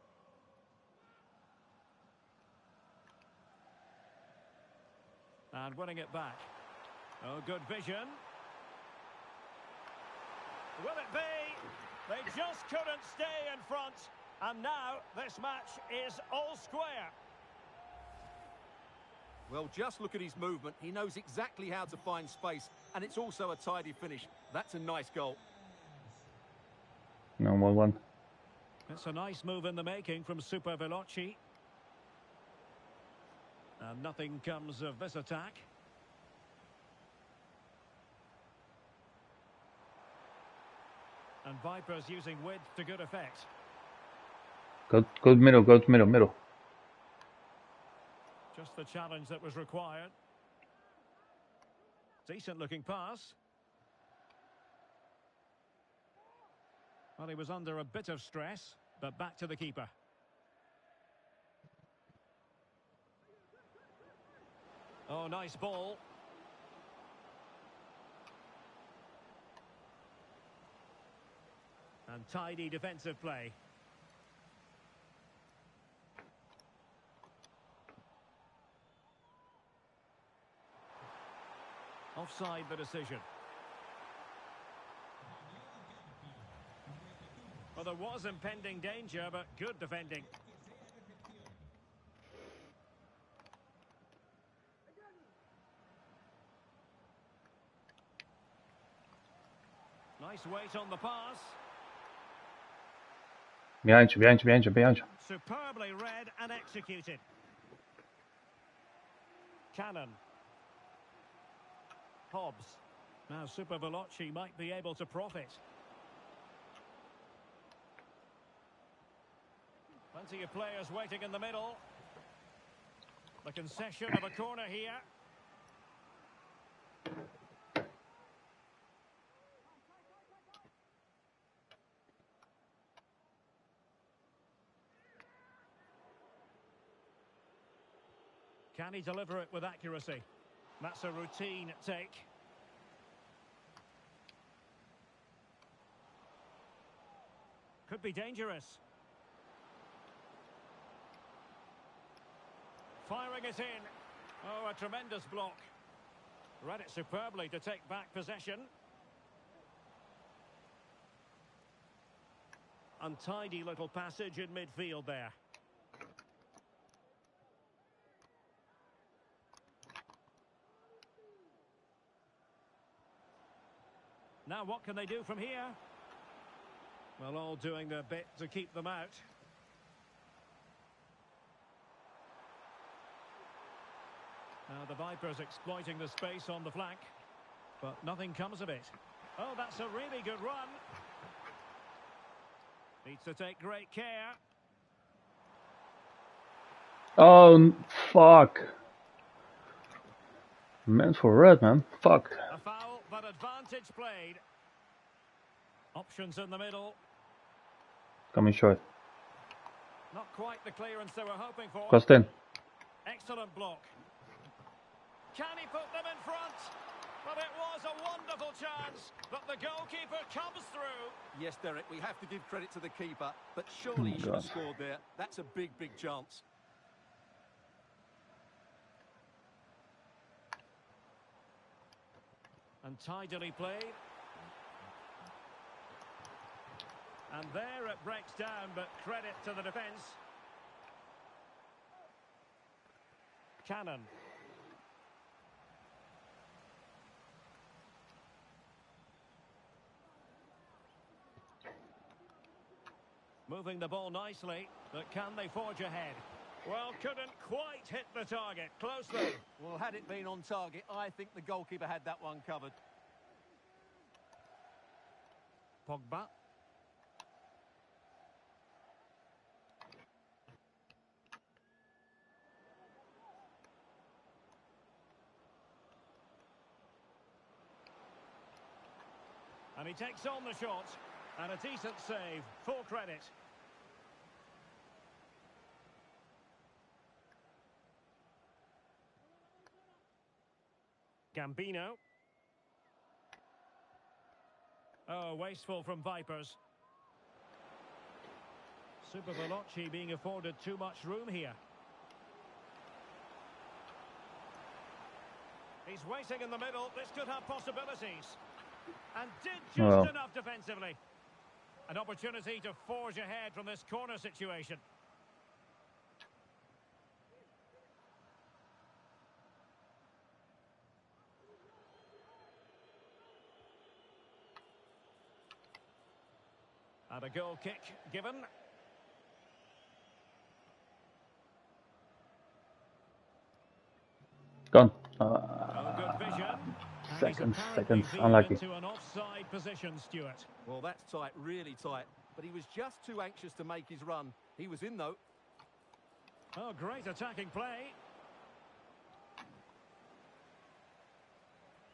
And winning it back. Oh, good vision. Will it be? They just couldn't stay in front. And now this match is all square. Well, just look at his movement. He knows exactly how to find space. And it's also a tidy finish. That's a nice goal. No, 1-1. It's a nice move in the making from Super Veloci. And nothing comes of this attack. And Vipers using width to good effect. Go middle. Just the challenge that was required. Decent looking pass. Well, he was under a bit of stress, but back to the keeper. Oh, nice ball. And tidy defensive play. Offside the decision. Well, there was impending danger, but good defending. Nice weight on the pass. Behind you. Superbly read and executed. Cannon. Hobbs. Now Super Veloci might be able to profit. Plenty of players waiting in the middle. The concession of a corner here. Can he deliver it with accuracy? That's a routine take. Could be dangerous. Firing it in. Oh, a tremendous block. Read it superbly to take back possession. Untidy little passage in midfield there. Now what can they do from here? Well, all doing their bit to keep them out. Now the Vipers exploiting the space on the flank. But nothing comes of it. Oh, that's a really good run. Needs to take great care. Oh, fuck. Meant for red, man. Fuck. A foul, but advantage played. Options in the middle. Coming short. Not quite the clearance they were hoping for. Crossed in. Excellent block. Can he put them in front? But it was a wonderful chance. But the goalkeeper comes through. Yes, Derek, we have to give credit to the keeper, but surely he should have scored there. That's a big, big chance. And tidily played. And there it breaks down, but credit to the defence. Cannon. Moving the ball nicely, but can they forge ahead? Well, couldn't quite hit the target. Close though. Well, had it been on target, I think the goalkeeper had that one covered. Pogba. And he takes on the shot. And a decent save. Full credit. Gambino. Oh, wasteful from Vipers. Super Veloci being afforded too much room here. He's waiting in the middle. This could have possibilities. And did just enough defensively. An opportunity to forge ahead from this corner situation. And a goal kick given. Gone. Oh, good vision. Seconds, unlucky. Into an offside position, Stuart. Well, that's tight, really tight. But he was just too anxious to make his run. He was in, though. Oh, great attacking play.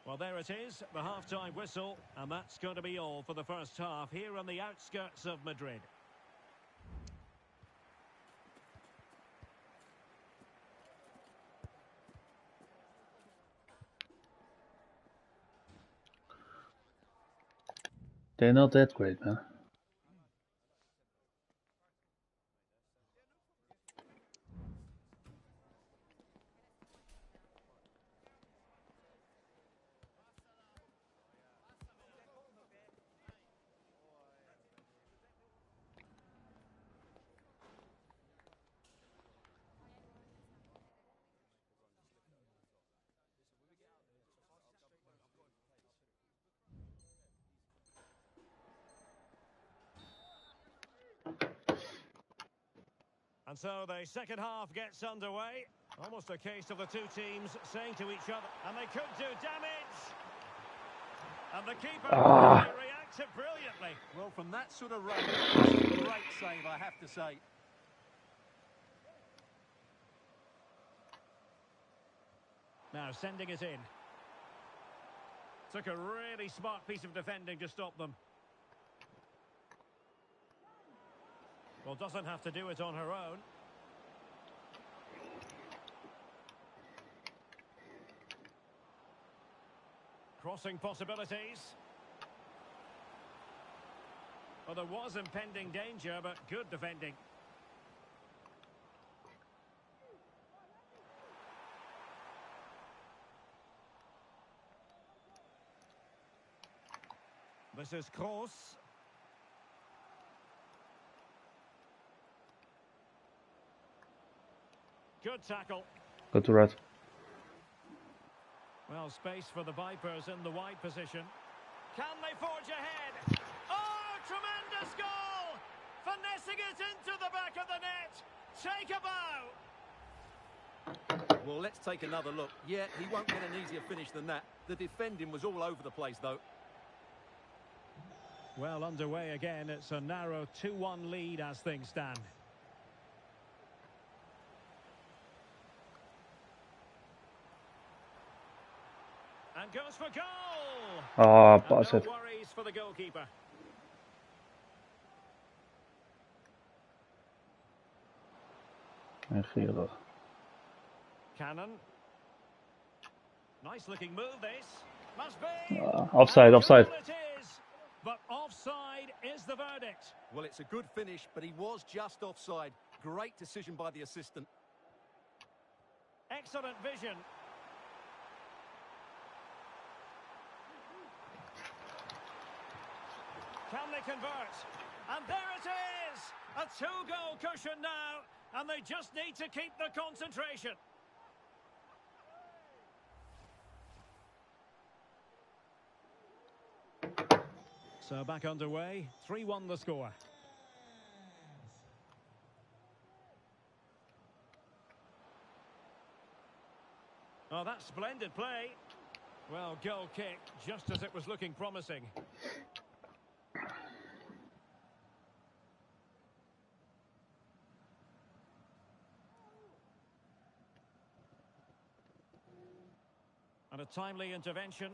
Well, there it is, the half-time whistle, and that's going to be all for the first half here on the outskirts of Madrid. They're not that great, man. And so the second half gets underway. Almost a case of the two teams saying to each other, and they could do damage. And the keeper reacted brilliantly. Well, from that sort of run, that's a great save, I have to say. Now sending it in. Took a really smart piece of defending to stop them. Well, doesn't have to do it on her own. Crossing possibilities. Well, there was impending danger, but good defending. This is Kroos. Good tackle. Go to red. Well, space for the Vipers in the wide position. Can they forge ahead? Oh, tremendous goal! Finessing it into the back of the net. Take a bow. Well, let's take another look. Yeah, he won't get an easier finish than that. The defending was all over the place, though. Well, underway again. It's a narrow 2-1 lead as things stand. And goes for goal. Oh, And pass no it. worries for the goalkeeper. Cannon. Nice looking move this. Must be. Offside, offside. Goal it is. But offside is the verdict. Well, it's a good finish, but he was just offside. Great decision by the assistant. Excellent vision. Can they convert? And there it is! A 2-goal cushion now, and they just need to keep the concentration. So back underway, 3-1 the score. Oh, that's splendid play. Well, goal kick, just as it was looking promising. And a timely intervention.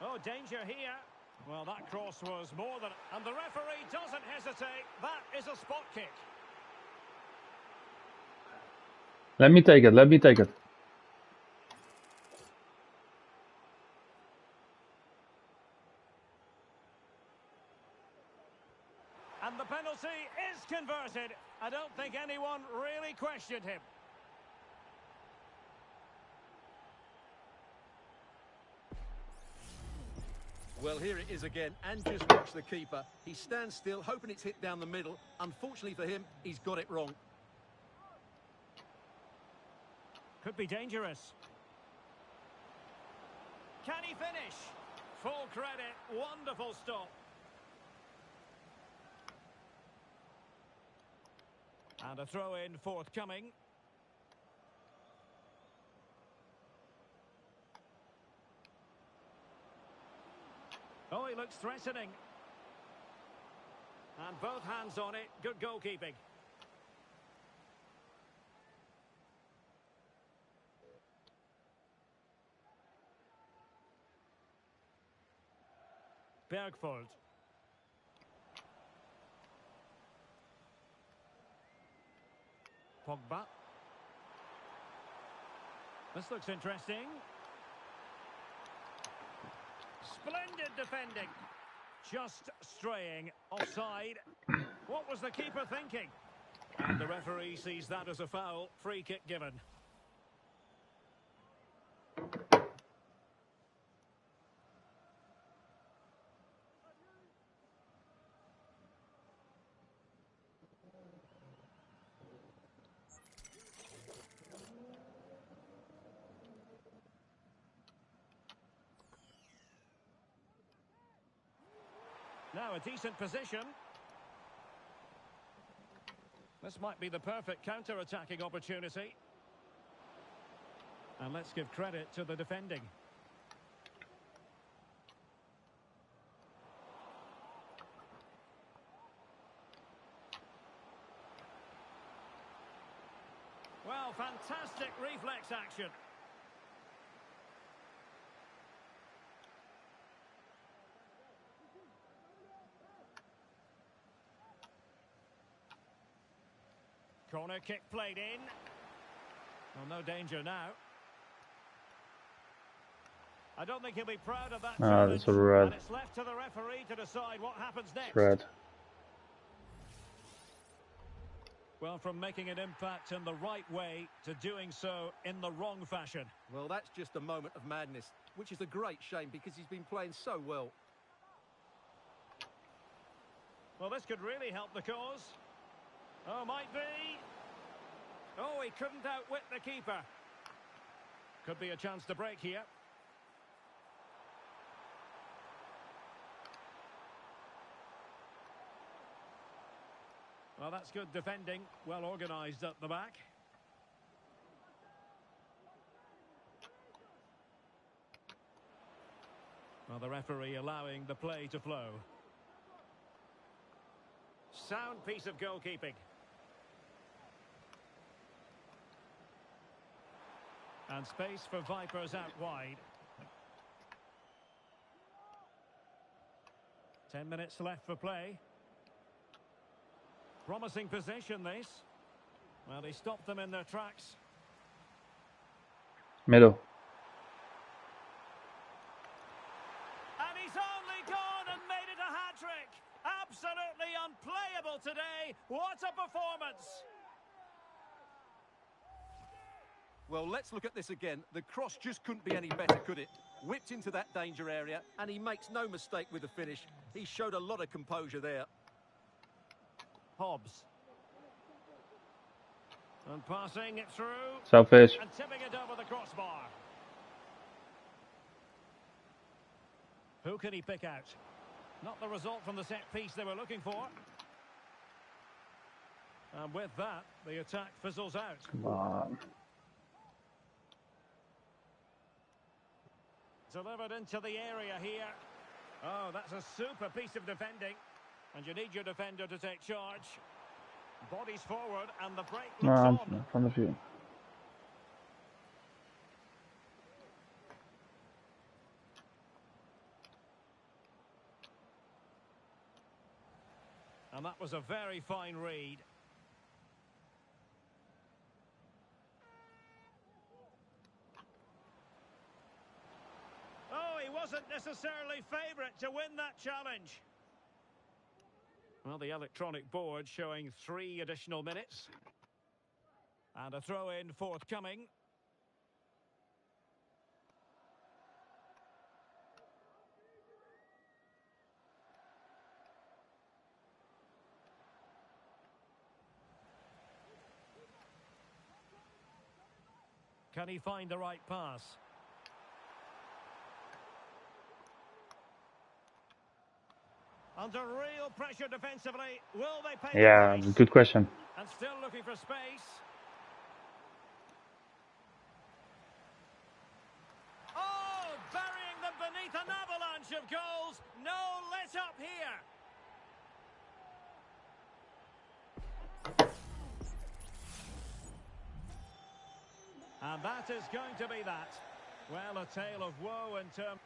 Oh, danger here. Well, that cross was more than... And the referee doesn't hesitate. That is a spot kick. Let me take it, let me take it. And the penalty is converted. I don't think anyone really questioned him. Well, here it is again, and just watch the keeper. He stands still, hoping it's hit down the middle. Unfortunately for him, he's got it wrong. Could be dangerous. Can he finish? Full credit. Wonderful stop. And a throw-in forthcoming. Oh, he looks threatening. And both hands on it. Good goalkeeping. Bergfold. Pogba. This looks interesting. Splendid defending. Just straying offside. What was the keeper thinking? And the referee sees that as a foul. Free kick given. Now a decent position. This might be the perfect counter-attacking opportunity. And let's give credit to the defending. Well, fantastic reflex action. Corner kick played in. Well, no danger now. I don't think he'll be proud of that challenge. That's a red. And it's left to the referee to decide what happens next. Red. Well, from making an impact in the right way to doing so in the wrong fashion. Well, that's just a moment of madness, which is a great shame because he's been playing so well. Well, this could really help the cause. Oh, might be. Oh, he couldn't outwit the keeper. Could be a chance to break here. Well, that's good defending. Well organised at the back. Well, the referee allowing the play to flow. Sound piece of goalkeeping. And space for Vipers out wide. 10 minutes left for play. Promising position, this. Well, he stopped them in their tracks. Middle. And he's only gone and made it a hat-trick. Absolutely unplayable today. What a performance. Well, let's look at this again. The cross just couldn't be any better, could it? Whipped into that danger area, and he makes no mistake with the finish. He showed a lot of composure there. Hobbs. And passing it through. Selfish. And tipping it over the crossbar. Who can he pick out? Not the result from the set piece they were looking for. And with that, the attack fizzles out. Come on. Delivered into the area here. Oh, that's a super piece of defending. And you need your defender to take charge. Bodies forward and the break looks No, on. in front of you. And that was a very fine read. Oh, he wasn't necessarily favourite to win that challenge. Well, the electronic board showing 3 additional minutes. And a throw-in forthcoming. Can he find the right pass? Under real pressure defensively. Will they pay Yeah, the price? good question. And still looking for space. Oh, burying them beneath an avalanche of goals. No let up here. And that is going to be that. Well, a tale of woe in terms...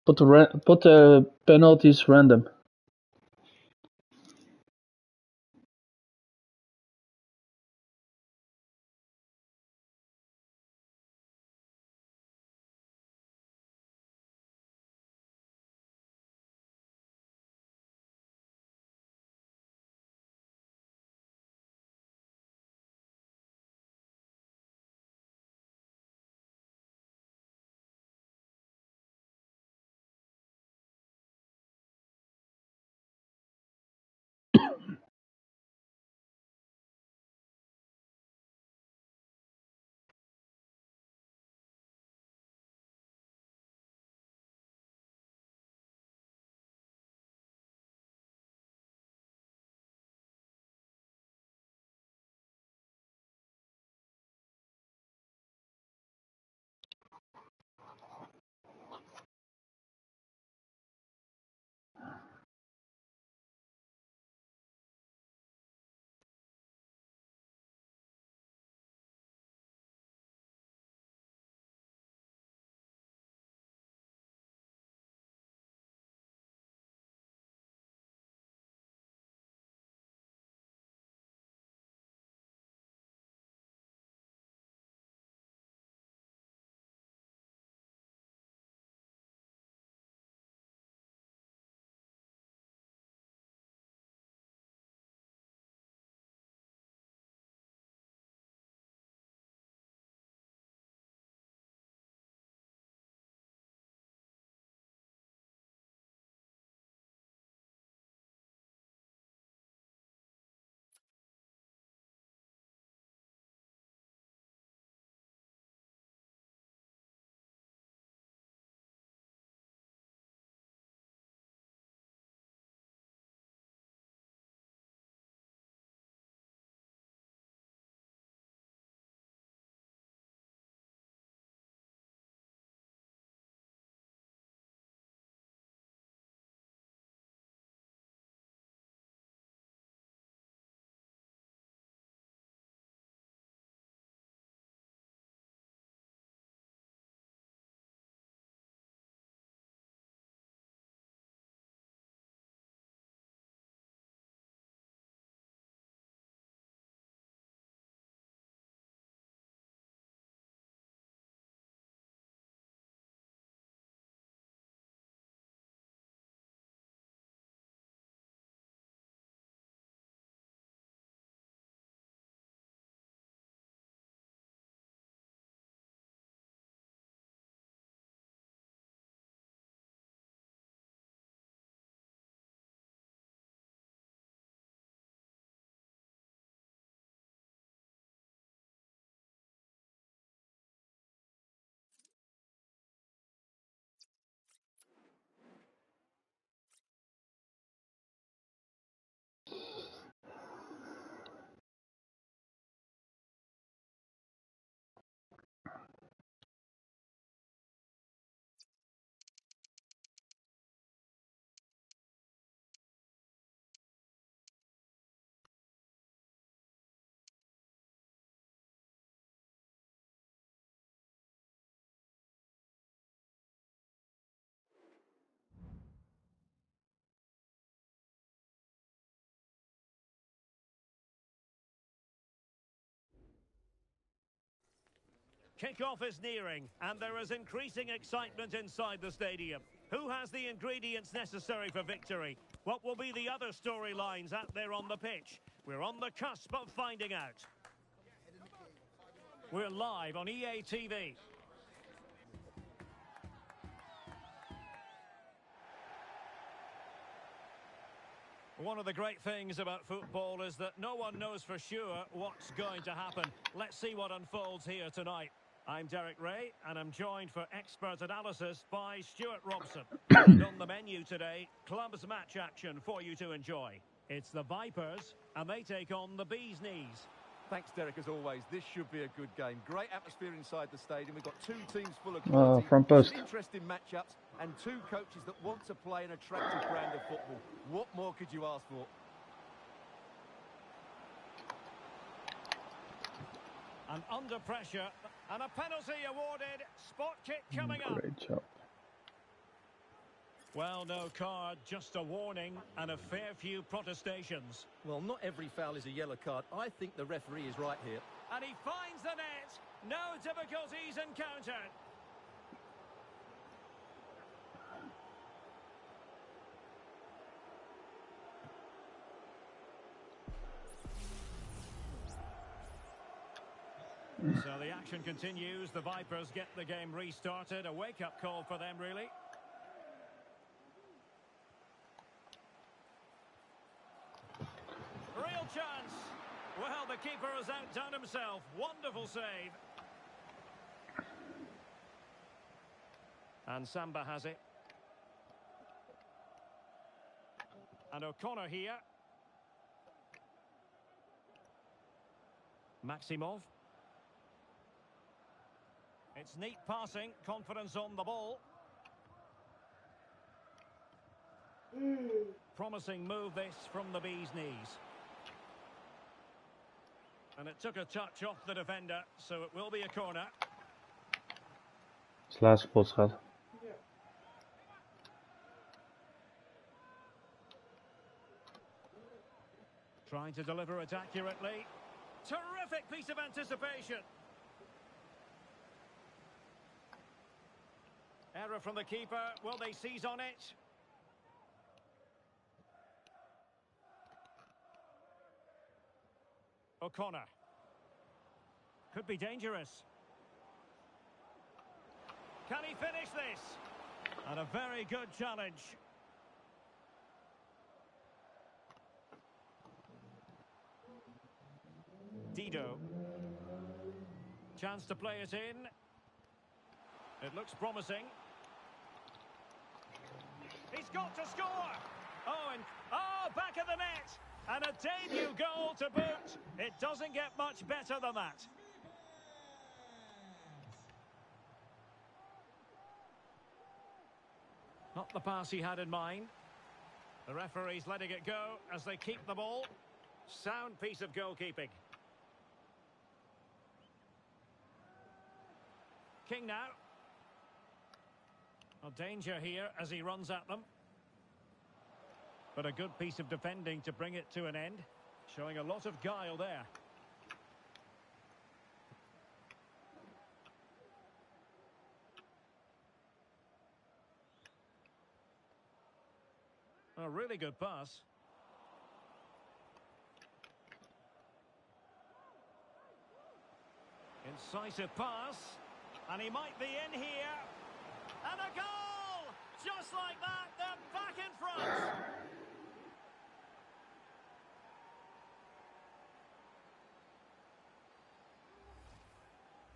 Put the penalties random. Kick-off is nearing, and there is increasing excitement inside the stadium. Who has the ingredients necessary for victory? What will be the other storylines out there on the pitch? We're on the cusp of finding out. We're live on EA TV. One of the great things about football is that no one knows for sure what's going to happen. Let's see what unfolds here tonight. I'm Derek Ray, and I'm joined for expert analysis by Stuart Robson. And on the menu today, clubs match action for you to enjoy. It's the Vipers, and they take on the Bees Knees. Thanks, Derek, as always. This should be a good game. Great atmosphere inside the stadium. We've got two teams full of quality, Front post. some interesting matchups, and two coaches that want to play an attractive brand of football. What more could you ask for? And under pressure, and a penalty awarded. Spot kick coming up. Great job. Well, no card, just a warning and a fair few protestations. Well, not every foul is a yellow card. I think the referee is right here. And he finds the net. No difficulties encountered. So the action continues. The Vipers get the game restarted. A wake-up call for them, really. Real chance. Well, the keeper has outdone himself. Wonderful save. And Samba has it. And O'Connor here. Maximov. It's neat passing, confidence on the ball. Promising move this from the bee's knees. And it took a touch off the defender, so it will be a corner. Is laatste pot gaat. Ja. Trying to deliver it accurately. Terrific piece of anticipation. Error from the keeper. Will they seize on it? O'Connor. Could be dangerous. Can he finish this? And a very good challenge. Dido. Chance to play it in. It looks promising. He's got to score! Back of the net! And a debut goal to boot. It doesn't get much better than that. Not the pass he had in mind. The referee's letting it go as they keep the ball. Sound piece of goalkeeping. King now. A danger here as he runs at them. But a good piece of defending to bring it to an end. Showing a lot of guile there. A really good pass. Incisive pass. And he might be in here. And a goal! Just like that, they're back in front.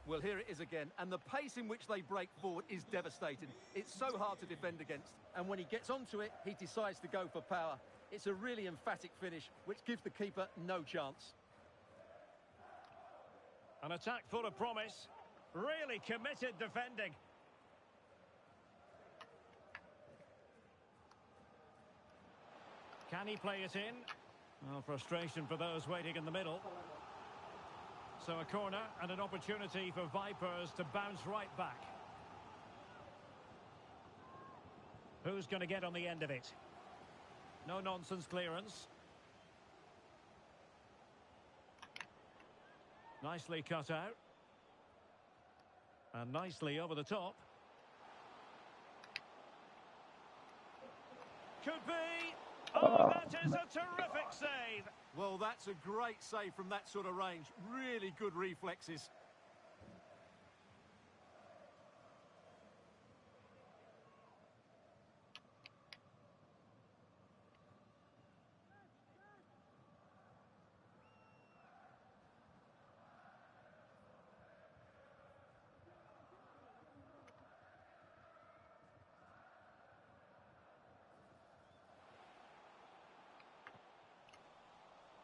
Well, here it is again, and the pace in which they break forward is devastating. It's so hard to defend against, and when he gets onto it, he decides to go for power. It's a really emphatic finish, which gives the keeper no chance. An attack full of promise. Really committed defending. Can he play it in? Well, frustration for those waiting in the middle. So a corner and an opportunity for Vipers to bounce right back. Who's going to get on the end of it? No nonsense clearance. Nicely cut out. And nicely over the top. Could be. Oh, that is a terrific save. Well, that's a great save from that sort of range. Really good reflexes.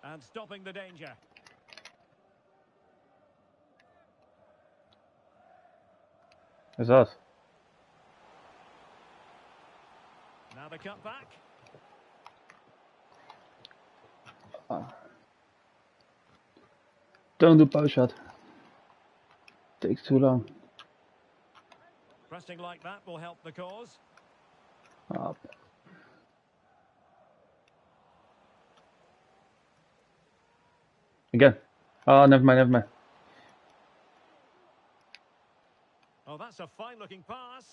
And stopping the danger. Is dat? Now the cut back. Don't do post shot. Takes too long. Pressing like that will help the cause. Up. Again. Oh, never mind, never mind. Oh, that's a fine-looking pass.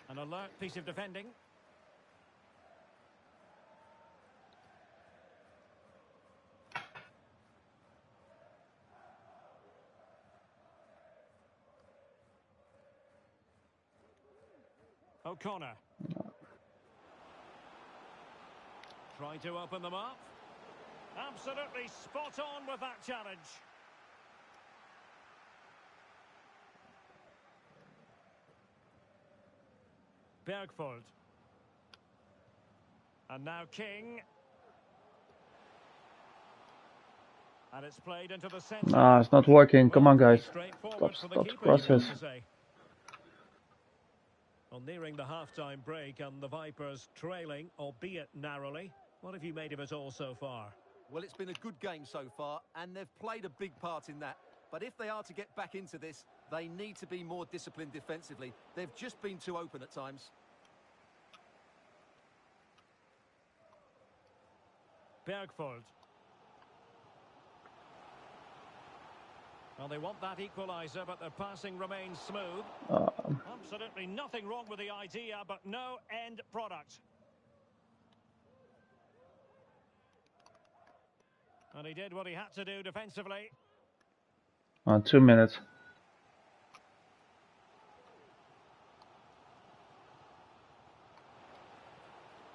An alert piece of defending. O'Connor. Trying to open them up. Absolutely spot on with that challenge. Bergford. And now King. And it's played into the centre. Ah, it's not working. Come on, guys. Straightforward for the Stop keeper, you've got crosses. to say. Well, nearing the half-time break and the Vipers trailing, albeit narrowly. What have you made of it all so far? Well, it's been a good game so far, and they've played a big part in that. But if they are to get back into this, they need to be more disciplined defensively. They've just been too open at times. Bergford. Well, they want that equaliser, but their passing remains smooth. Absolutely nothing wrong with the idea, but no end product. And he did what he had to do defensively. 2 minutes.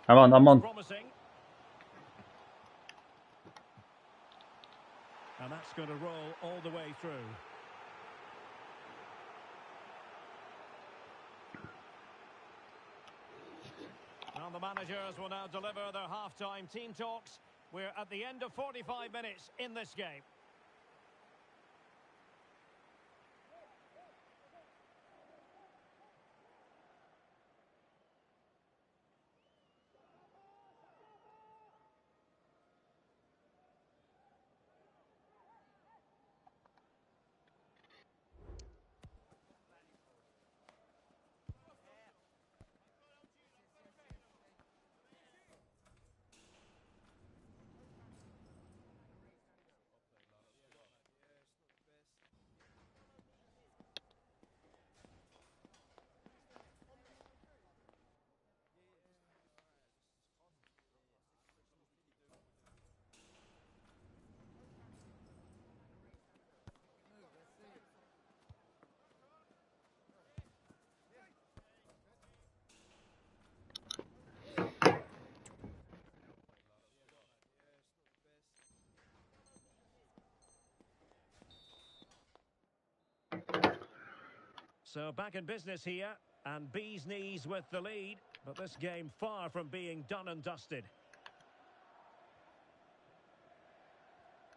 I'm on. Promising. And that's going to roll all the way through. And the managers will now deliver their half-time team talks. We're at the end of 45 minutes in this game. So back in business here, and B's knees with the lead, but this game far from being done and dusted.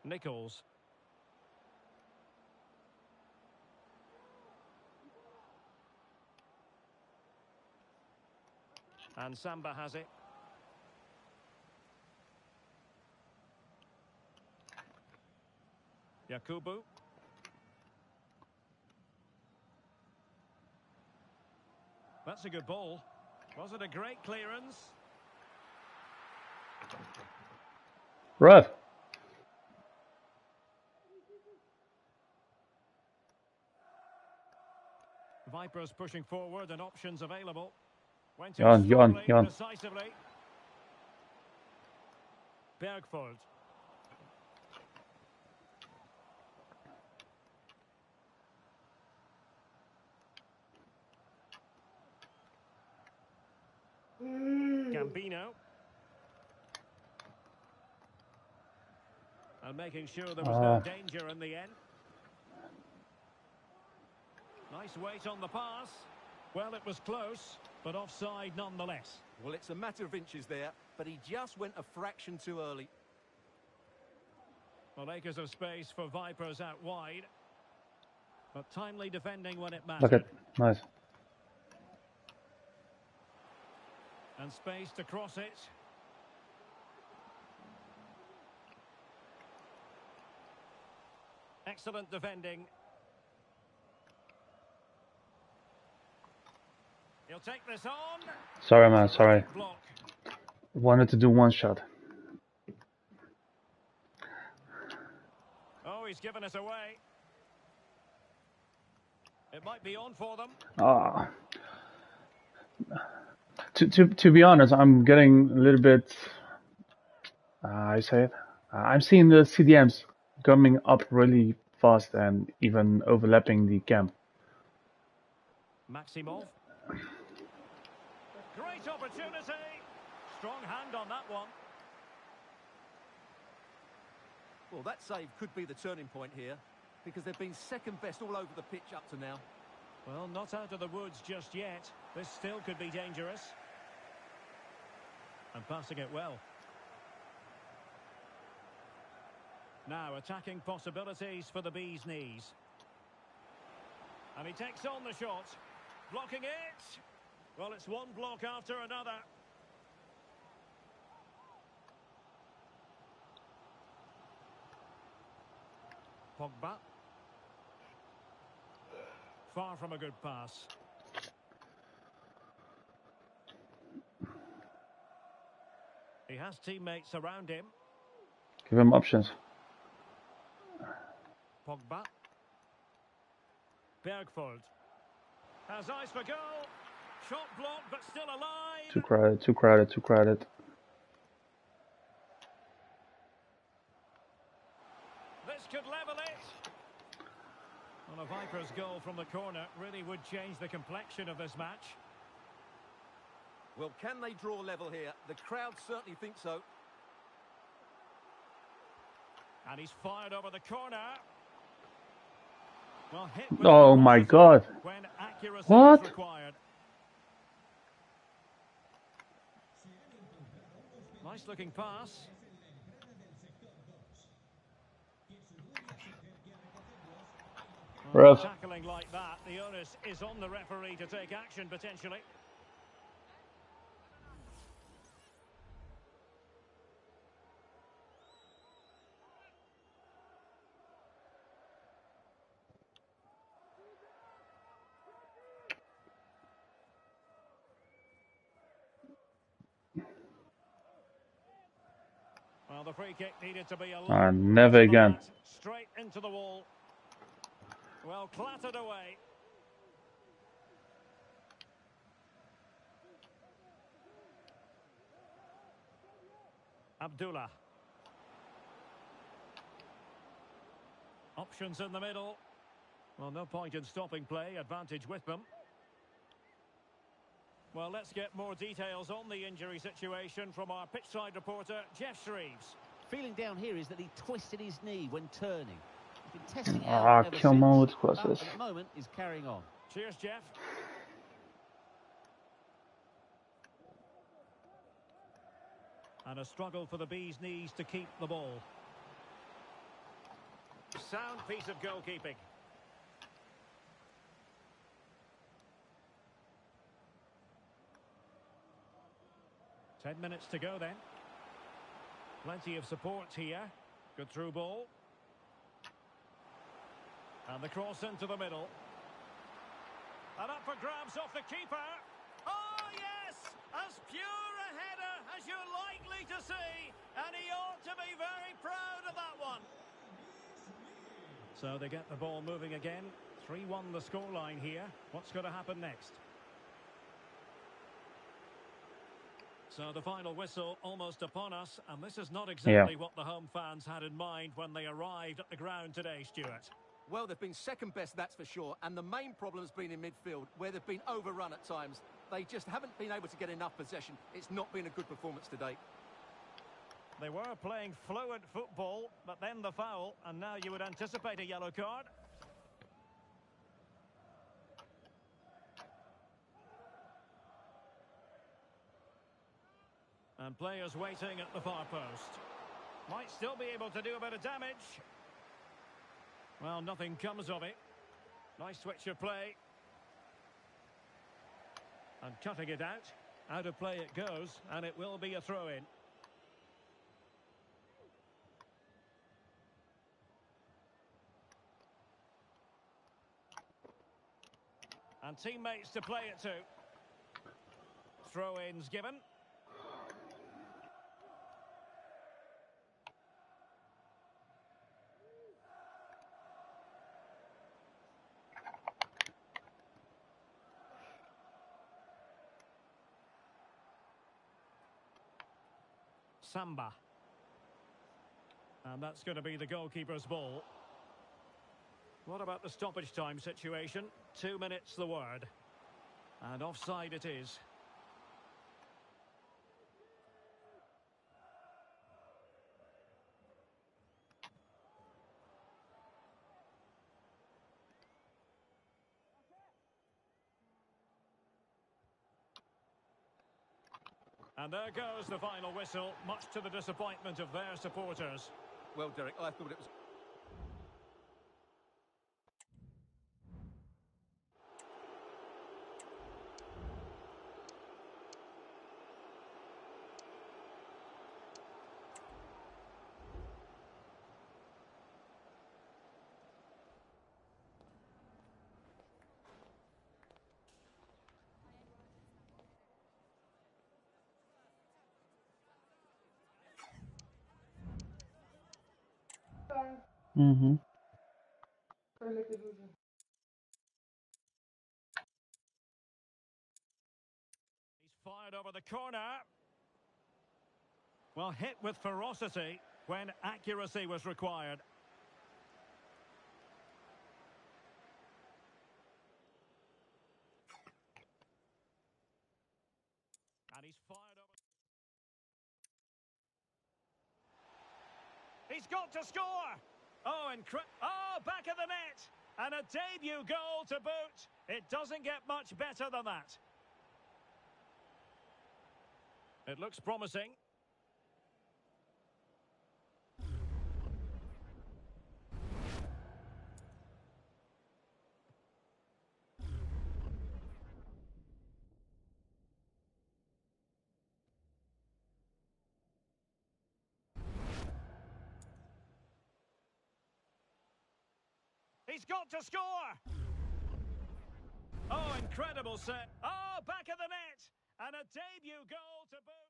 Nichols. And Samba has it. Yakubu. That's a good ball. Was it a great clearance? Ref. Vipers pushing forward and options available. Went Jan. in strongly, decisively. Bergford. Gambino. And making sure there was no danger in the end. Nice weight on the pass. Well, it was close, but offside nonetheless. Well, it's a matter of inches there, but he just went a fraction too early. Well, acres of space for Vipers out wide. But timely defending when it Look mattered. at. Nice. And space to cross it. Excellent defending. He'll take this on. Sorry, man. Sorry. Block. Wanted to do one shot. Oh, he's given us away. It might be on for them. Ah. To be honest, I'm getting a little bit. I say it. I'm seeing the CDMs coming up really fast and even overlapping the camp. Maximov. Great opportunity. Strong hand on that one. Well, that save could be the turning point here, because they've been second best all over the pitch up to now. Well, not out of the woods just yet. This still could be dangerous. And passing it well. Now attacking possibilities for the bee's knees. And he takes on the shot. Blocking it. Well, it's one block after another. Pogba. Far from a good pass. He has teammates around him. Give him options. Pogba. Bergvold. Has eyes for goal. Shot blocked, but still alive. Too crowded, too crowded, too crowded. This could level it. Well, a Vipers goal from the corner really would change the complexion of this match. Well, can they draw level here? The crowd certainly think so. And he's fired over the corner. Well, hit with Oh my God. when accuracy What? is required. Nice looking pass. Well, Ref. tackling like that, the onus is on the referee to take action potentially. Well, the free kick needed to be a lot Never better than again. that. Straight into the wall. Well, clattered away. Abdullah. Options in the middle. Well, no point in stopping play. Advantage with them. Well, let's get more details on the injury situation from our pitchside reporter, Jeff Shreves. Feeling down here is that he twisted his knee when turning. He's been testing it Ah, out ever come on since, with but crosses. at the moment is carrying on. Cheers, Jeff. And a struggle for the bee's knees to keep the ball. Sound piece of goalkeeping. Ten minutes to go then. Plenty of support here. Good through ball. And the cross into the middle. And up for grabs off the keeper. Oh, yes! As pure a header as you're likely to see. And he ought to be very proud of that one. So they get the ball moving again. 3-1 the scoreline here. What's going to happen next? So the final whistle almost upon us, and this is not exactly what the home fans had in mind when they arrived at the ground today, Stuart. Well, they've been second best, that's for sure, and the main problem's been in midfield, where they've been overrun at times. They just haven't been able to get enough possession. It's not been a good performance today. They were playing fluent football, but then the foul, and now you would anticipate a yellow card. And players waiting at the far post. Might still be able to do a bit of damage. Well, nothing comes of it. Nice switch of play. And cutting it out. Out of play it goes, and it will be a throw-in. And teammates to play it to. Throw-ins given. Samba. And that's going to be the goalkeeper's ball. What about the stoppage time situation? 2 minutes the word. And offside it is. And there goes the final whistle, much to the disappointment of their supporters. Well, Derek, I thought it was... Mm-hmm. He's fired over the corner. Well, hit with ferocity when accuracy was required. And he's fired over. He's got to score! Oh, back of the net! And a debut goal to boot. It doesn't get much better than that. It looks promising. He's got to score! Oh, incredible set. Oh, back of the net! And a debut goal to boot.